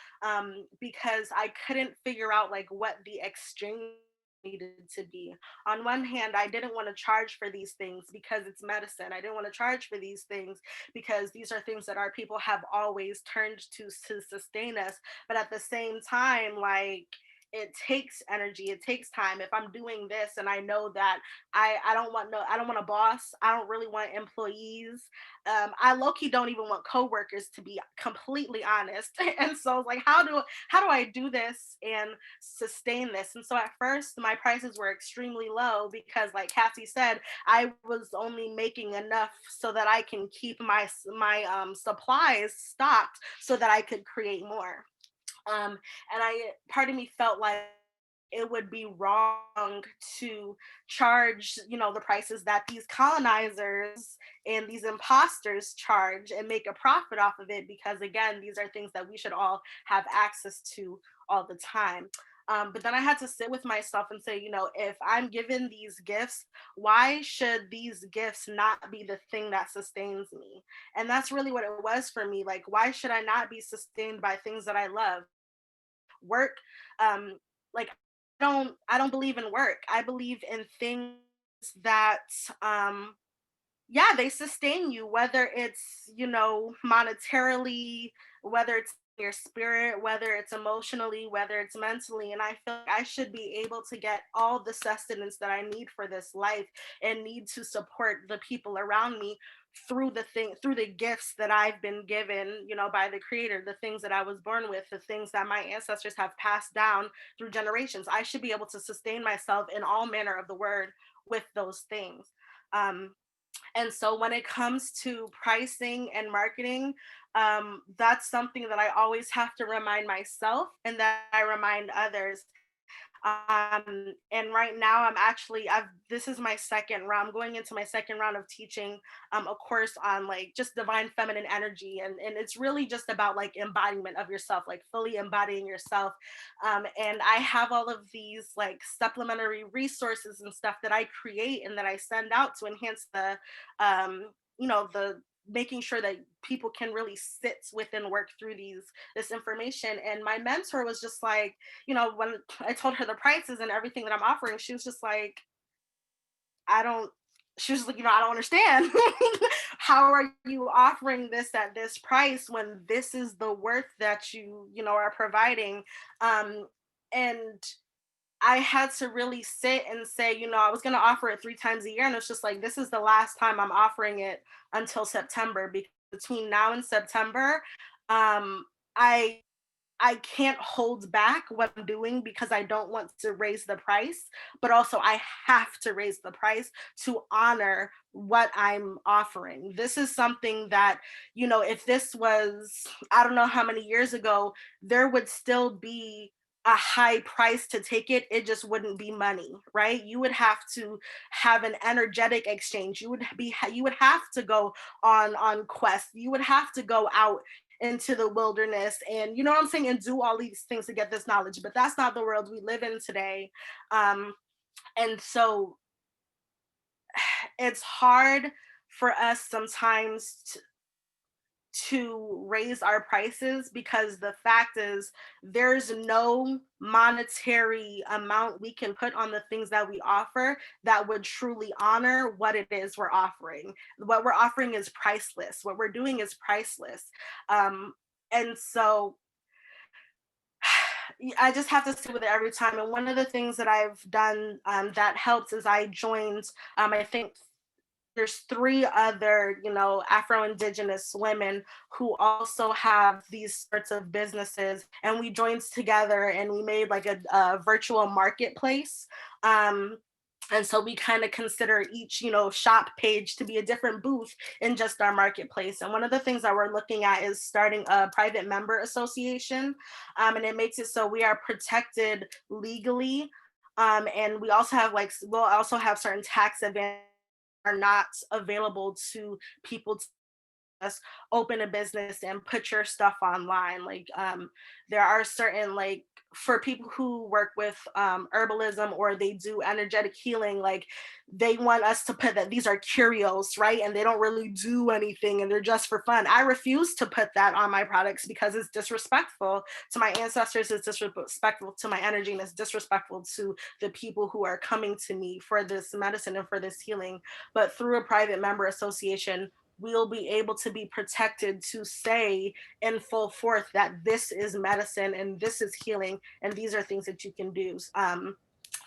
because I couldn't figure out like what the exchange needed to be. On one hand, I didn't want to charge for these things because it's medicine. I didn't want to charge for these things because these are things that our people have always turned to sustain us. But at the same time, like, it takes energy, it takes time. If I'm doing this and I know that I don't want a boss, I don't really want employees. I low-key don't even want coworkers, to be completely honest. And so like how do I do this and sustain this? And so at first my prices were extremely low because, like Kassie said, I was only making enough so that I can keep my supplies stocked so that I could create more. And part of me felt like it would be wrong to charge, the prices that these colonizers and these imposters charge and make a profit off of it, because again, these are things that we should all have access to all the time. But then I had to sit with myself and say, if I'm given these gifts, why should these gifts not be the thing that sustains me? And that's really what it was for me. Like, why should I not be sustained by things that I love? Work, like I don't believe in work. I believe in things that yeah, they sustain you, whether it's, monetarily, whether it's your spirit, whether it's emotionally, whether it's mentally. And I feel like I should be able to get all the sustenance that I need for this life and need to support the people around me through the gifts that I've been given, by the creator, the things that I was born with, the things that my ancestors have passed down through generations. I should be able to sustain myself in all manner of the word with those things. And so when it comes to pricing and marketing, that's something that I always have to remind myself and that I remind others. And right now this is my second round. I'm going into my second round of teaching a course on like just divine feminine energy. And it's really just about like embodiment of yourself, like fully embodying yourself. And I have all of these like supplementary resources and stuff that I create and that I send out to enhance the making sure that people can really sit with and work through this information. And my mentor was just like, when I told her the prices and everything that I'm offering, she was just like, she was like, I don't understand. How are you offering this at this price when this is the worth that you are providing? And I had to really sit and say, I was going to offer it 3 times a year. And it's just like, this is the last time I'm offering it until September, because between now and September, I can't hold back what I'm doing because I don't want to raise the price, but also I have to raise the price to honor what I'm offering. This is something that, if this was, I don't know how many years ago, there would still be a high price to take it. It just wouldn't be money, right? You would have to have an energetic exchange. You would have to go on quests. You would have to go out into the wilderness and what I'm saying, and do all these things to get this knowledge. But that's not the world we live in today. And so it's hard for us sometimes to raise our prices, because the fact is there's no monetary amount we can put on the things that we offer that would truly honor what it is we're offering. What we're offering is priceless. What we're doing is priceless. And so I just have to sit with it every time. And one of the things that I've done that helps is I joined, I think there's 3 other, Afro-Indigenous women who also have these sorts of businesses. And we joined together and we made like a virtual marketplace. And so we kind of consider each, shop page to be a different booth in just our marketplace. And one of the things that we're looking at is starting a private member association. And it makes it so we are protected legally. And we'll also have certain tax advantages are not available to people to just open a business and put your stuff online. Like there are certain, like, for people who work with herbalism or they do energetic healing, like they want us to put that these are curios, right? And they don't really do anything and they're just for fun. I refuse to put that on my products because it's disrespectful to my ancestors, it's disrespectful to my energy, and it's disrespectful to the people who are coming to me for this medicine and for this healing. But through a private member association, we'll be able to be protected to say in full forth that this is medicine and this is healing and these are things that you can do.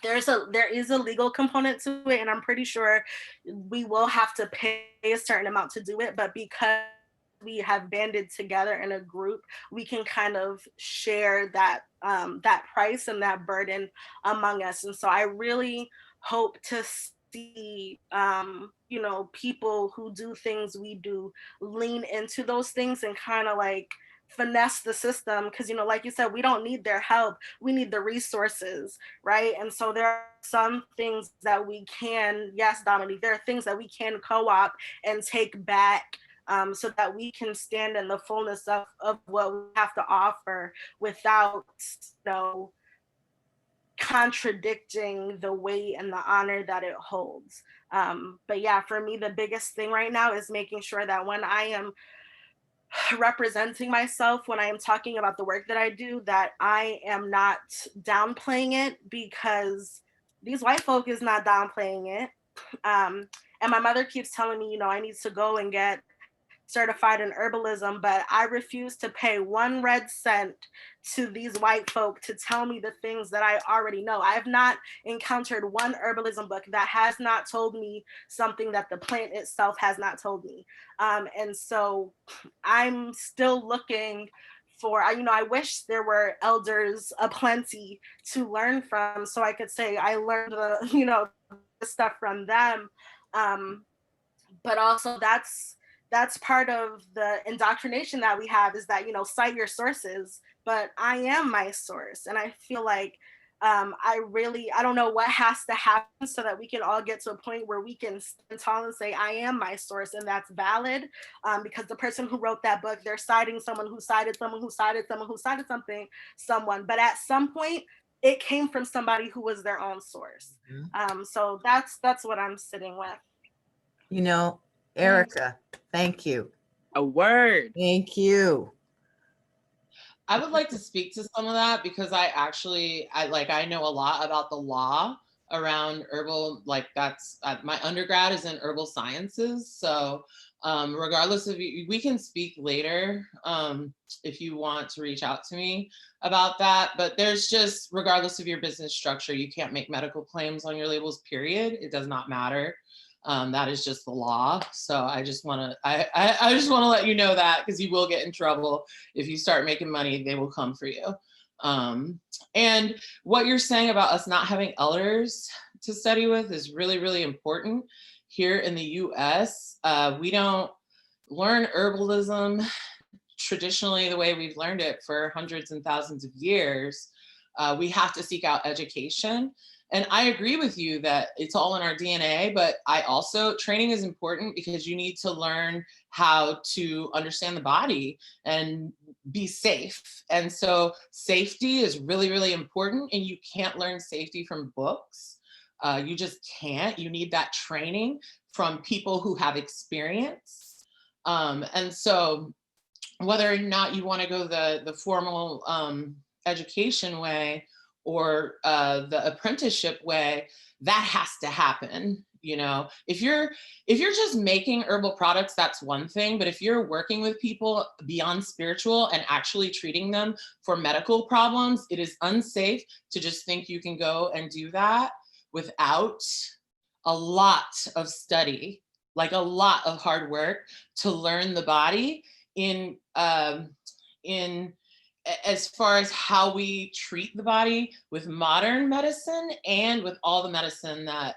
There is a legal component to it, and I'm pretty sure we will have to pay a certain amount to do it, but because we have banded together in a group, we can kind of share that that price and that burden among us. And so I really hope to see you know, people who do things we do lean into those things and kind of like finesse the system, because, you know, like you said, we don't need their help, we need the resources, right? And so there are some things that we can, yes, Dominique, there are things that we can co-op and take back, so that we can stand in the fullness of what we have to offer without, you know, contradicting the weight and the honor that it holds. But yeah, for me, the biggest thing right now is making sure that when I am representing myself, when I am talking about the work that I do, that I am not downplaying it, because these white folk is not downplaying it. And my mother keeps telling me, you know, I need to go and get certified in herbalism, but I refuse to pay 1 red cent to these white folk to tell me the things that I already know. I have not encountered one herbalism book that has not told me something that the plant itself has not told me. And so I'm still looking for, you know, I wish there were elders aplenty to learn from, so I could say I learned the, you know, the stuff from them. But also that's part of the indoctrination that we have, is that, you know, cite your sources, but I am my source. And I feel like I don't know what has to happen so that we can all get to a point where we can stand tall and say, I am my source, and that's valid, because the person who wrote that book, they're citing someone who cited someone who cited someone who cited someone, but at some point, it came from somebody who was their own source. So that's what I'm sitting with. You know, Erica, thank you. A word. Thank you. I would like to speak to some of that, because I know a lot about the law around herbal, like that's, my undergrad is in herbal sciences. So regardless of, we can speak later if you want to reach out to me about that. But there's just, regardless of your business structure, you can't make medical claims on your labels, period. It does not matter. That is just the law. So I just want to, I just want to let you know that, because you will get in trouble if you start making money. They will come for you. And what you're saying about us not having elders to study with is really, really important. Here in the US, we don't learn herbalism traditionally the way we've learned it for hundreds and thousands of years. We have to seek out education. And I agree with you that it's all in our DNA, but I also, training is important, because you need to learn how to understand the body and be safe. And so safety is really, really important, and you can't learn safety from books. You just can't. You need that training from people who have experience. And so whether or not you want to go the formal education way, or the apprenticeship way, that has to happen. You know, if you're just making herbal products, that's one thing. But if you're working with people beyond spiritual and actually treating them for medical problems, it is unsafe to just think you can go and do that without a lot of study, like a lot of hard work to learn the body in as far as how we treat the body with modern medicine and with all the medicine that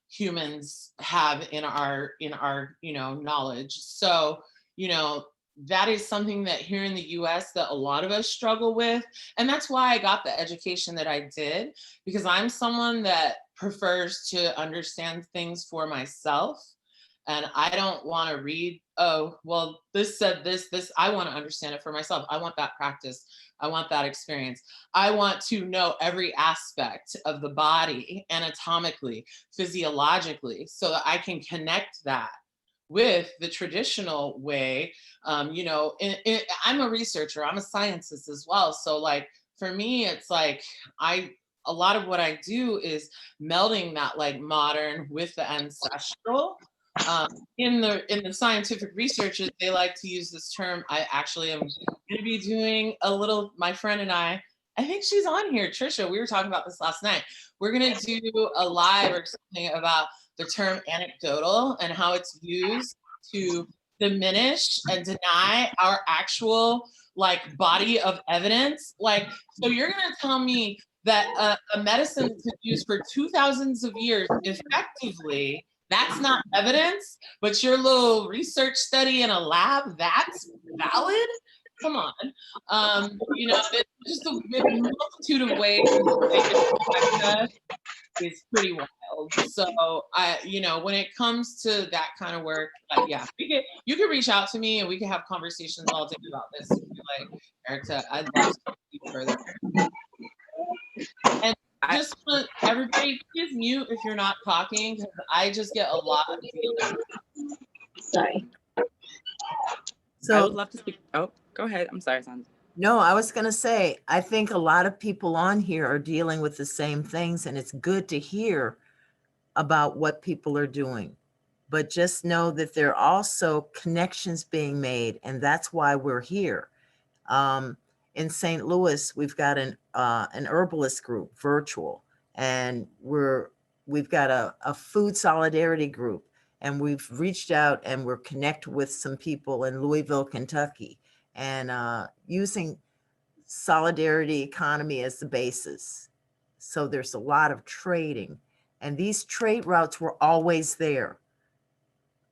humans have in our you know, knowledge. So, you know, that is something that here in the US that a lot of us struggle with. And that's why I got the education that I did, because I'm someone that prefers to understand things for myself. And I don't want to read, oh, well, this said this. I want to understand it for myself. I want that practice. I want that experience. I want to know every aspect of the body, anatomically, physiologically, so that I can connect that with the traditional way. You know, I'm a researcher, I'm a scientist as well. So like, for me, it's like, a lot of what I do is melding that like modern with the ancestral. in the scientific researches, they like to use this term. I actually am going to be doing a little, my friend and I think she's on here, Trisha. We were talking about this last night. We're going to do a live or something about the term anecdotal and how it's used to diminish and deny our actual like body of evidence. Like, so you're going to tell me that a medicine that's been used for 2000s of years effectively, that's not evidence, but your little research study in a lab, that's valid? Come on. You know, it's just a multitude of ways is pretty wild. So you know, when it comes to that kind of work, yeah, you can reach out to me and we can have conversations all day about this. Like, Erica, I'd love to speak further. And just want everybody, please mute if you're not talking, because I just get a lot of feedback. Sorry. So I would love to speak. Oh, go ahead. I'm sorry, Saundi. No, I was going to say, I think a lot of people on here are dealing with the same things, and it's good to hear about what people are doing. But just know that there are also connections being made, and that's why we're here. In St. Louis, we've got an herbalist group, virtual, and we've got a food solidarity group, and we've reached out and we're connected with some people in Louisville, Kentucky, and using solidarity economy as the basis. So there's a lot of trading, and these trade routes were always there,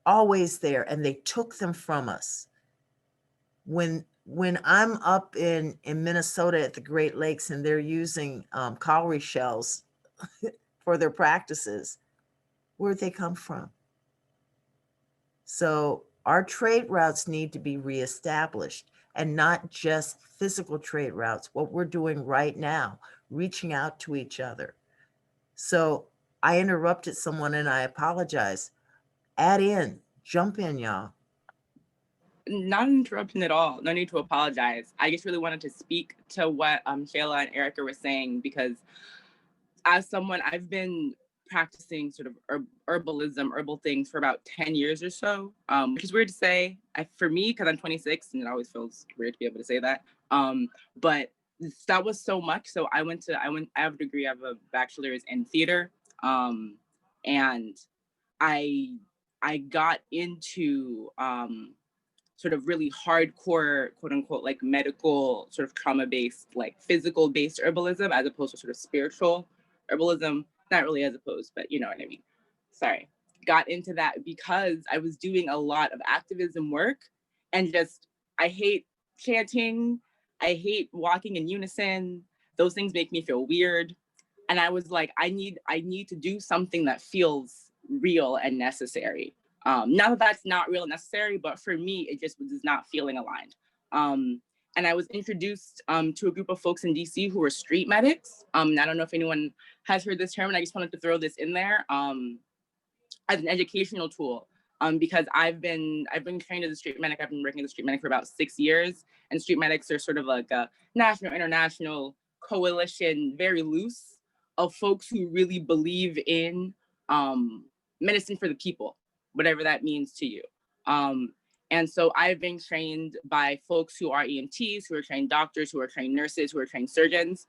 and they took them from us. When I'm up in Minnesota at the Great Lakes and they're using cowrie shells for their practices, where'd they come from? So our trade routes need to be reestablished, and not just physical trade routes, what we're doing right now, reaching out to each other. So I interrupted someone and I apologize. Add in, jump in, y'all. Not an interruption at all. No need to apologize. I just really wanted to speak to what Shelagh and Erica were saying, because as someone, I've been practicing sort of herbal things for about 10 years or so, which is weird to say for me, because I'm 26 and it always feels weird to be able to say that. But that was so much. So I have a degree, I have a bachelor's in theater. And I got into sort of really hardcore, quote unquote, like medical sort of trauma-based, like physical-based herbalism, as opposed to sort of spiritual herbalism. Not really as opposed, but you know what I mean. Sorry. Got into that because I was doing a lot of activism work, and just, I hate chanting. I hate walking in unison. Those things make me feel weird. And I was like, I need to do something that feels real and necessary. Not that that's not real and necessary, but for me, it just was not feeling aligned. And I was introduced to a group of folks in DC who were street medics. I don't know if anyone has heard this term, and I just wanted to throw this in there as an educational tool, because I've been trained as a street medic. I've been working as a street medic for about 6 years, and street medics are sort of like a national, international coalition, very loose, of folks who really believe in medicine for the people, whatever that means to you. And so I've been trained by folks who are EMTs, who are trained doctors, who are trained nurses, who are trained surgeons,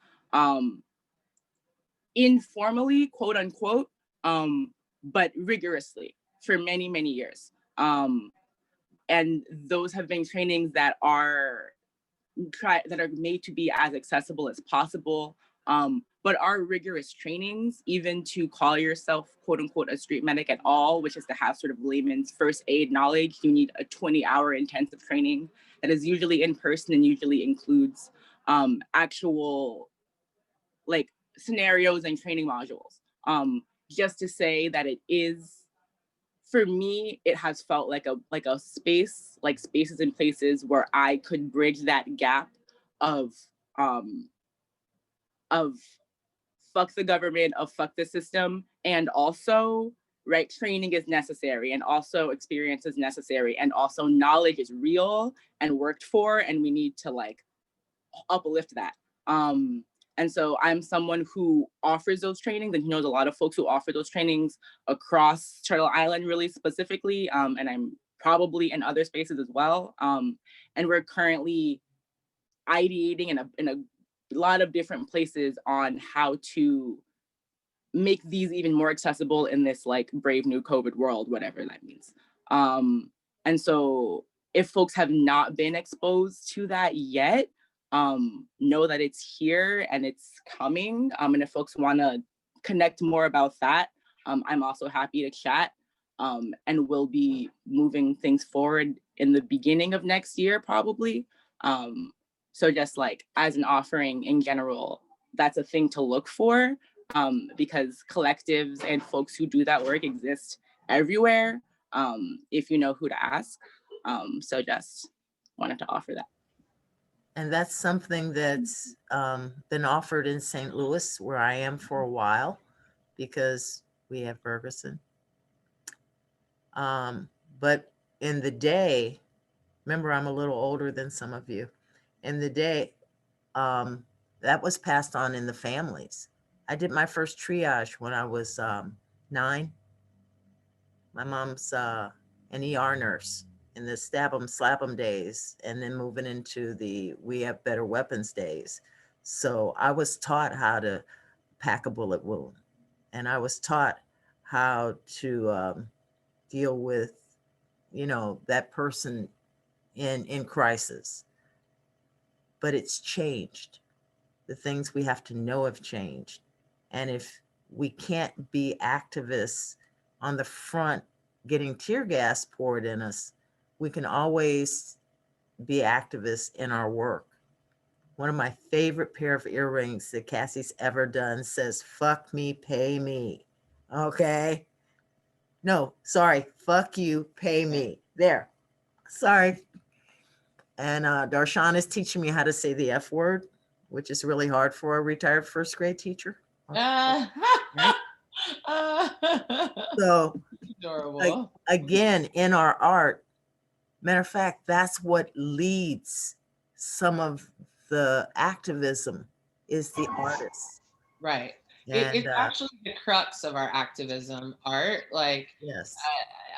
informally, quote unquote, but rigorously for many, many years. And those have been trainings that are made to be as accessible as possible, but are rigorous trainings. Even to call yourself, quote unquote, a street medic at all, which is to have sort of layman's first aid knowledge, you need a 20-hour intensive training that is usually in person and usually includes actual like scenarios and training modules. Just to say that it is, for me, it has felt like a space, like spaces and places where I could bridge that gap of fuck the government, of fuck the system, and also, right, training is necessary, and also experience is necessary, and also knowledge is real and worked for, and we need to like uplift that. And so I'm someone who offers those trainings, and he knows a lot of folks who offer those trainings across Turtle Island really specifically, and I'm probably in other spaces as well. And we're currently ideating in a lot of different places on how to make these even more accessible in this like brave new COVID world, whatever that means. And so if folks have not been exposed to that yet, know that it's here and it's coming. And if folks want to connect more about that, I'm also happy to chat. And we'll be moving things forward in the beginning of next year, probably. So just like as an offering in general, that's a thing to look for, because collectives and folks who do that work exist everywhere, if you know who to ask. So just wanted to offer that. And that's something that's been offered in St. Louis, where I am for a while, because we have Ferguson. But in the day, remember, I'm a little older than some of you. In the day, that was passed on in the families. I did my first triage when I was 9. My mom's an ER nurse in the stab 'em, slap 'em days, and then moving into the we have better weapons days. So I was taught how to pack a bullet wound, and I was taught how to deal with, that person in crisis. But it's changed. The things we have to know have changed. And if we can't be activists on the front getting tear gas poured in us, we can always be activists in our work. One of my favorite pair of earrings that Kassie's ever done says, "Fuck me, pay me." Okay? No, sorry, fuck you, pay me. There, sorry. And Darshan is teaching me how to say the F word, which is really hard for a retired first grade teacher. So adorable. Again, in our art, matter of fact, that's what leads some of the activism is the artists. Right. And, It's actually the crux of our activism, art. Like, yes,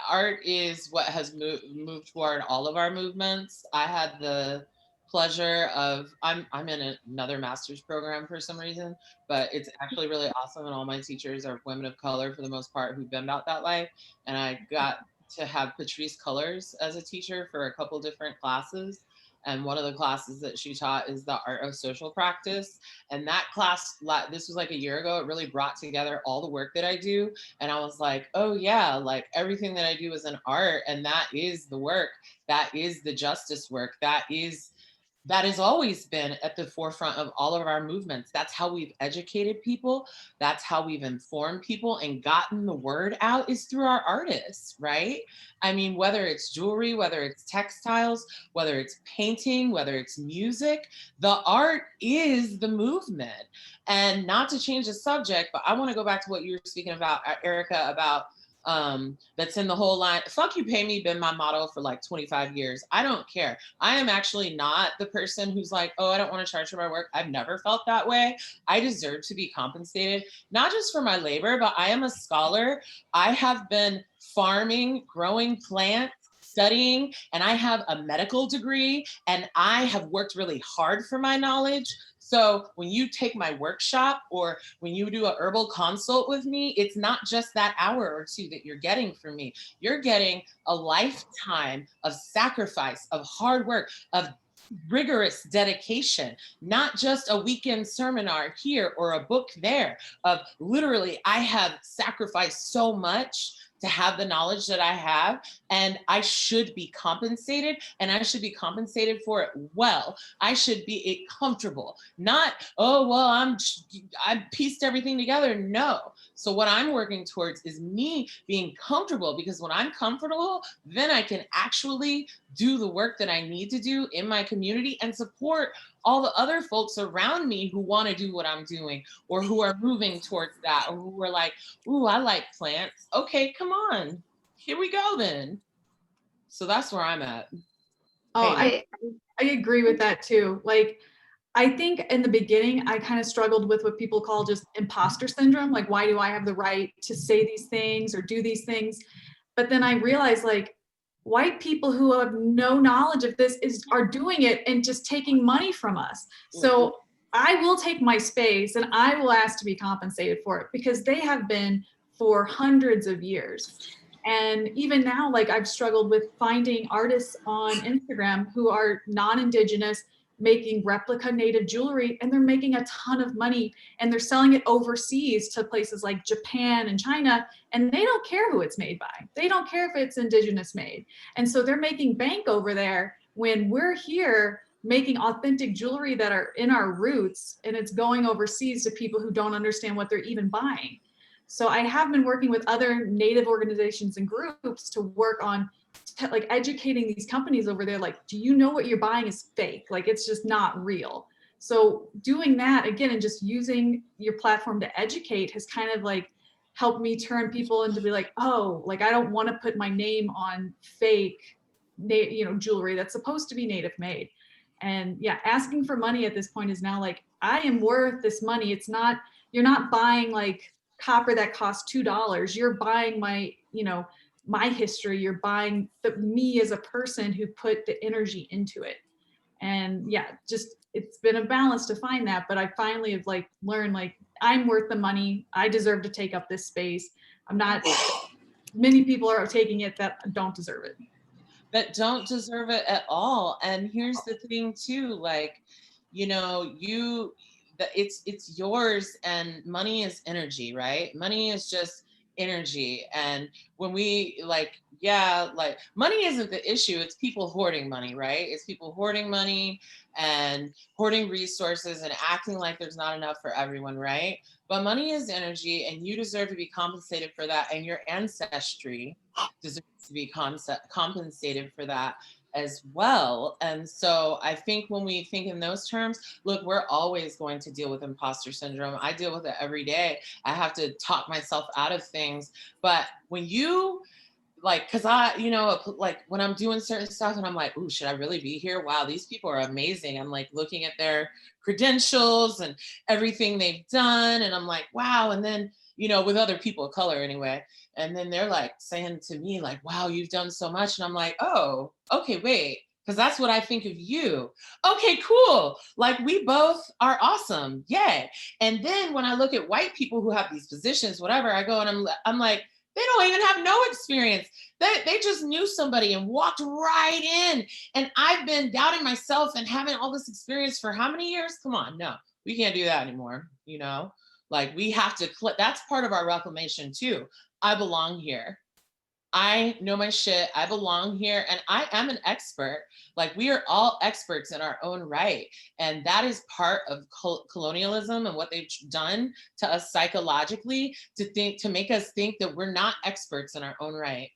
art is what has moved toward all of our movements. I had the pleasure of, I'm in another master's program for some reason, but it's actually really awesome. And all my teachers are women of color for the most part who've been about that life. And I got to have Patrice Cullors as a teacher for a couple different classes. And one of the classes that she taught is the art of social practice. And that class, this was like a year ago, it really brought together all the work that I do. And I was like, oh yeah, like everything that I do is an art, and that is the work. That is the justice work. That has always been at the forefront of all of our movements. That's how we've educated people. That's how we've informed people and gotten the word out, is through our artists, right? I mean, whether it's jewelry, whether it's textiles, whether it's painting, whether it's music, the art is the movement. And not to change the subject, but I want to go back to what you were speaking about, Erica, about that's in the whole line. Fuck you, pay me been my motto for like 25 years. I don't care. I am actually not the person who's like, oh, I don't want to charge for my work. I've never felt that way. I deserve to be compensated, not just for my labor, but I am a scholar. I have been farming, growing plants, studying, and I have a medical degree, and I have worked really hard for my knowledge. So when you take my workshop or when you do a herbal consult with me, it's not just that hour or two that you're getting from me. You're getting a lifetime of sacrifice, of hard work, of rigorous dedication, not just a weekend seminar here or a book there. Of literally, I have sacrificed so much to have the knowledge that I have, and I should be compensated, and I should be compensated for it well. I should be comfortable, not, oh, well, I pieced everything together. No. So what I'm working towards is me being comfortable, because when I'm comfortable, then I can actually do the work that I need to do in my community and support all the other folks around me who want to do what I'm doing, or who are moving towards that, or who are like, ooh, I like plants. Okay, come on. Here we go then. So that's where I'm at. Oh, I agree with that too. Like, I think in the beginning, I kind of struggled with what people call just imposter syndrome. Like, why do I have the right to say these things or do these things? But then I realized, like, white people who have no knowledge of this are doing it and just taking money from us. So I will take my space and I will ask to be compensated for it, because they have been for hundreds of years. And even now, like, I've struggled with finding artists on Instagram who are non-Indigenous, making replica native jewelry, and they're making a ton of money, and they're selling it overseas to places like Japan and China, and they don't care who it's made by. They don't care if it's Indigenous made. And so they're making bank over there when we're here making authentic jewelry that are in our roots, and it's going overseas to people who don't understand what they're even buying. So I have been working with other Native organizations and groups to work on like educating these companies over there, like, do you know what you're buying is fake? Like, it's just not real. So doing that again, and just using your platform to educate has kind of like helped me turn people into be like, oh, like, I don't want to put my name on fake, you know, jewelry that's supposed to be native made. And yeah, asking for money at this point is now like, I am worth this money. It's not, you're not buying like copper that costs $2. You're buying my, you know, my history. You're buying me as a person who put the energy into it. And yeah, just, it's been a balance to find that, but I finally have like learned, like, I'm worth the money. I deserve to take up this space. I'm not, many people are taking it that don't deserve it. That don't deserve it at all. And here's the thing too, like, you know, it's yours, and money is energy, right? Money is just energy. And when we like, yeah, like, money isn't the issue, it's people hoarding money, right? It's people hoarding money and hoarding resources and acting like there's not enough for everyone, right? But money is energy, and you deserve to be compensated for that, and your ancestry deserves to be compensated for that as well. And so I think when we think in those terms, look, we're always going to deal with imposter syndrome. I deal with it every day. I have to talk myself out of things. But when you like, cause I, you know, like when I'm doing certain stuff and I'm like, ooh, should I really be here? Wow, these people are amazing. I'm like looking at their credentials and everything they've done. And I'm like, wow. And then, you know, with other people of color anyway. And then they're like saying to me like, wow, you've done so much. And I'm like, oh, okay, wait. Cause that's what I think of you. Okay, cool. Like, we both are awesome. Yay. And then when I look at white people who have these positions, whatever, I go and I'm like, they don't even have no experience. They just knew somebody and walked right in. And I've been doubting myself and having all this experience for how many years? Come on, no, we can't do that anymore. You know, like, we have to, that's part of our reclamation too. I belong here. I know my shit. I belong here, and I am an expert. Like, we are all experts in our own right. And that is part of colonialism and what they've done to us psychologically, to make us think that we're not experts in our own right.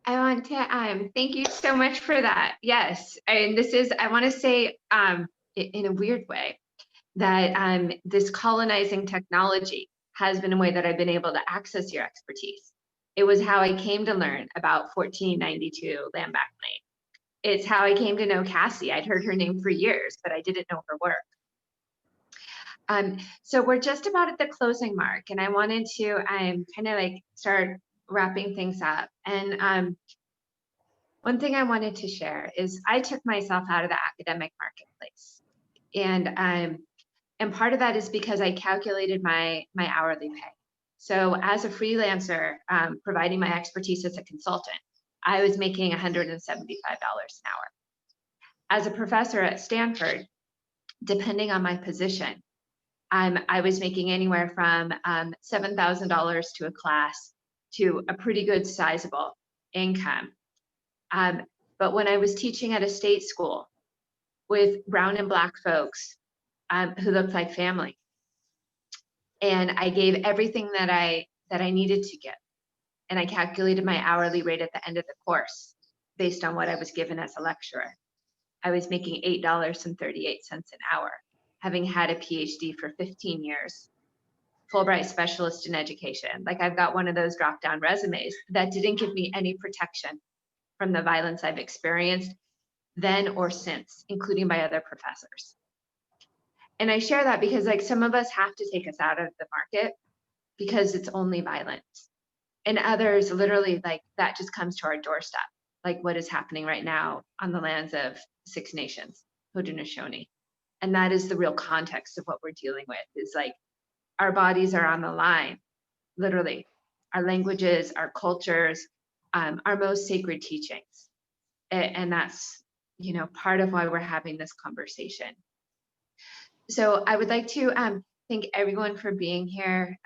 I want to thank you so much for that. Yes, and this is, I want to say in a weird way that this colonizing technology has been a way that I've been able to access your expertise. It was how I came to learn about 1492 land back claim. It's how I came to know Kassie. I'd heard her name for years, but I didn't know her work. So we're just about at the closing mark, and I wanted to kind of like start wrapping things up. And one thing I wanted to share is I took myself out of the academic marketplace, and part of that is because I calculated my hourly pay. So as a freelancer, providing my expertise as a consultant, I was making $175 an hour. As a professor at Stanford, depending on my position, I was making anywhere from $7,000 to a class to a pretty good sizable income. But when I was teaching at a state school with brown and black folks who looked like family, and I gave everything that I needed to give, and I calculated my hourly rate at the end of the course based on what I was given as a lecturer, I was making $8.38 an hour, having had a PhD for 15 years, Fulbright specialist in education. Like, I've got one of those drop-down resumes that didn't give me any protection from the violence I've experienced. then or since, including by other professors. And I share that because like some of us have to take us out of the market because it's only violence. And others literally like that just comes to our doorstep, like what is happening right now on the lands of 6 nations, Haudenosaunee. And that is the real context of what we're dealing with, is like our bodies are on the line, literally. Our languages, our cultures, our most sacred teachings. And that's, you know, part of why we're having this conversation. So I would like to thank everyone for being here.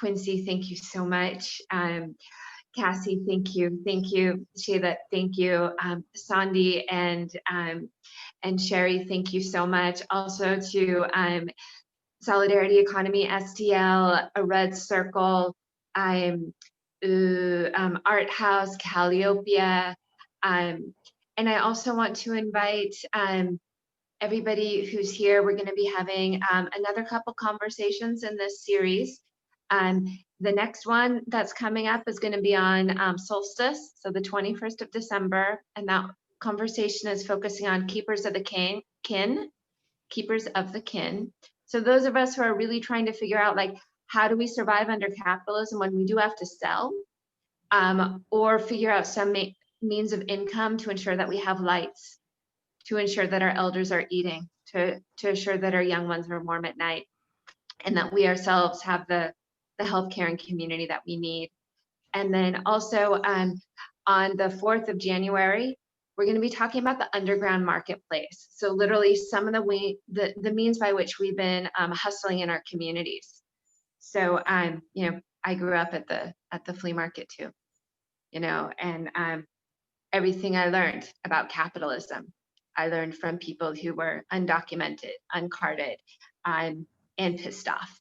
Kwincey, thank you so much. Kassie, thank you. Thank you. Shelagh, thank you. Saundi and Sherry, thank you so much. Also to Solidarity Economy, STL, A Red Circle, Art House, Calliope. And I also want to invite everybody who's here. We're going to be having another couple conversations in this series. The next one that's coming up is going to be on solstice, so the 21st of December, and that conversation is focusing on keepers of the kin, keepers of the kin. So those of us who are really trying to figure out like, how do we survive under capitalism when we do have to sell, or figure out some means of income to ensure that we have lights, to ensure that our elders are eating, to ensure that our young ones are warm at night, and that we ourselves have the healthcare and community that we need. And then also on the 4th of January, we're going to be talking about the underground marketplace. So literally some of the means by which we've been hustling in our communities. So you know, I grew up at the flea market too, you know, and everything I learned about capitalism, I learned from people who were undocumented, uncarded, and pissed off,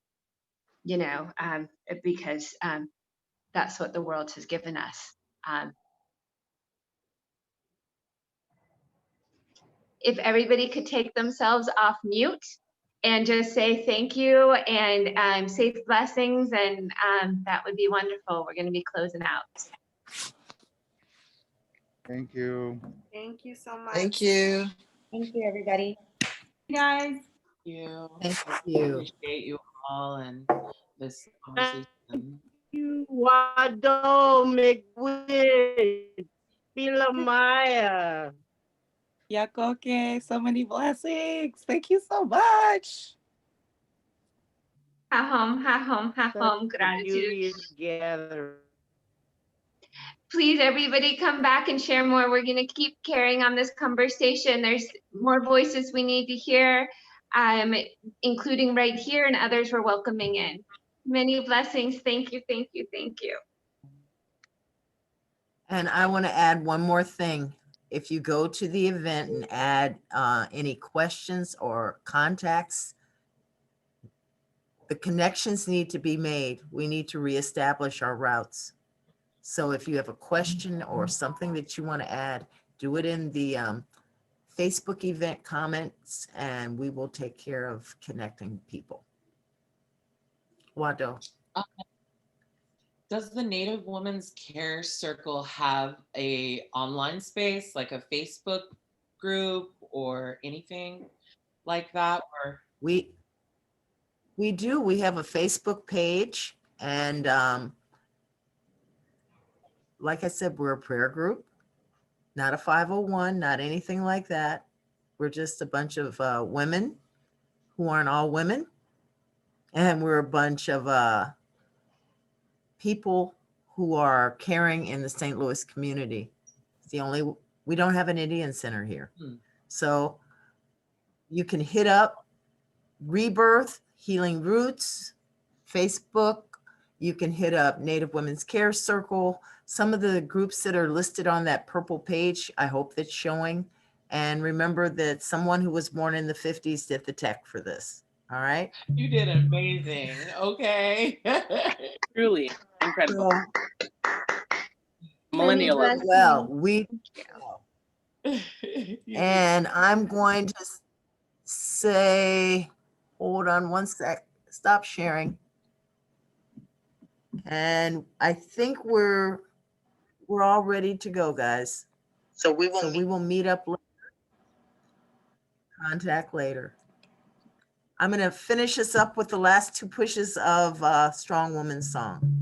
you know, because that's what the world has given us. If everybody could take themselves off mute and just say thank you and safe blessings, and that would be wonderful. We're going to be closing out. Thank you. Thank you so much. Thank you. Thank you, everybody. Guys. Thank Thank you. Appreciate you all and this conversation. You Wado McWid, Pilamaya. Yakoke, so many blessings. Thank you so much. Ha home, gratitude. Together. Please, everybody come back and share more. We're going to keep carrying on this conversation. There's more voices we need to hear, including right here, and others we're welcoming in. Many blessings. Thank you, thank you, thank you. And I want to add one more thing. If you go to the event and add any questions or contacts, the connections need to be made. We need to reestablish our routes. So if you have a question or something that you want to add, do it in the Facebook event comments, and we will take care of connecting people. Wado. Does the Native Women's Care Circle have a online space, like a Facebook group or anything like that? Or We do. We have a Facebook page, and like I said, we're a prayer group, not a 501, not anything like that. We're just a bunch of women who aren't all women, and we're a bunch of people who are caring in the St. Louis community. It's the only, we don't have an Indian center here. So you can hit up Rebirth, Healing Roots, Facebook. You can hit up Native Women's Care Circle. Some of the groups that are listed on that purple page, I hope that's showing. And remember that someone who was born in the 50s did the tech for this. All right. you did amazing. Okay. Truly incredible. Many Millennial. blessings. Well, and I'm going to say, hold on one sec, stop sharing. And I think we're all ready to go, guys. So we will meet up later. Contact later. I'm going to finish us up with the last two pushes of Strong Woman Song.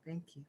Thank you.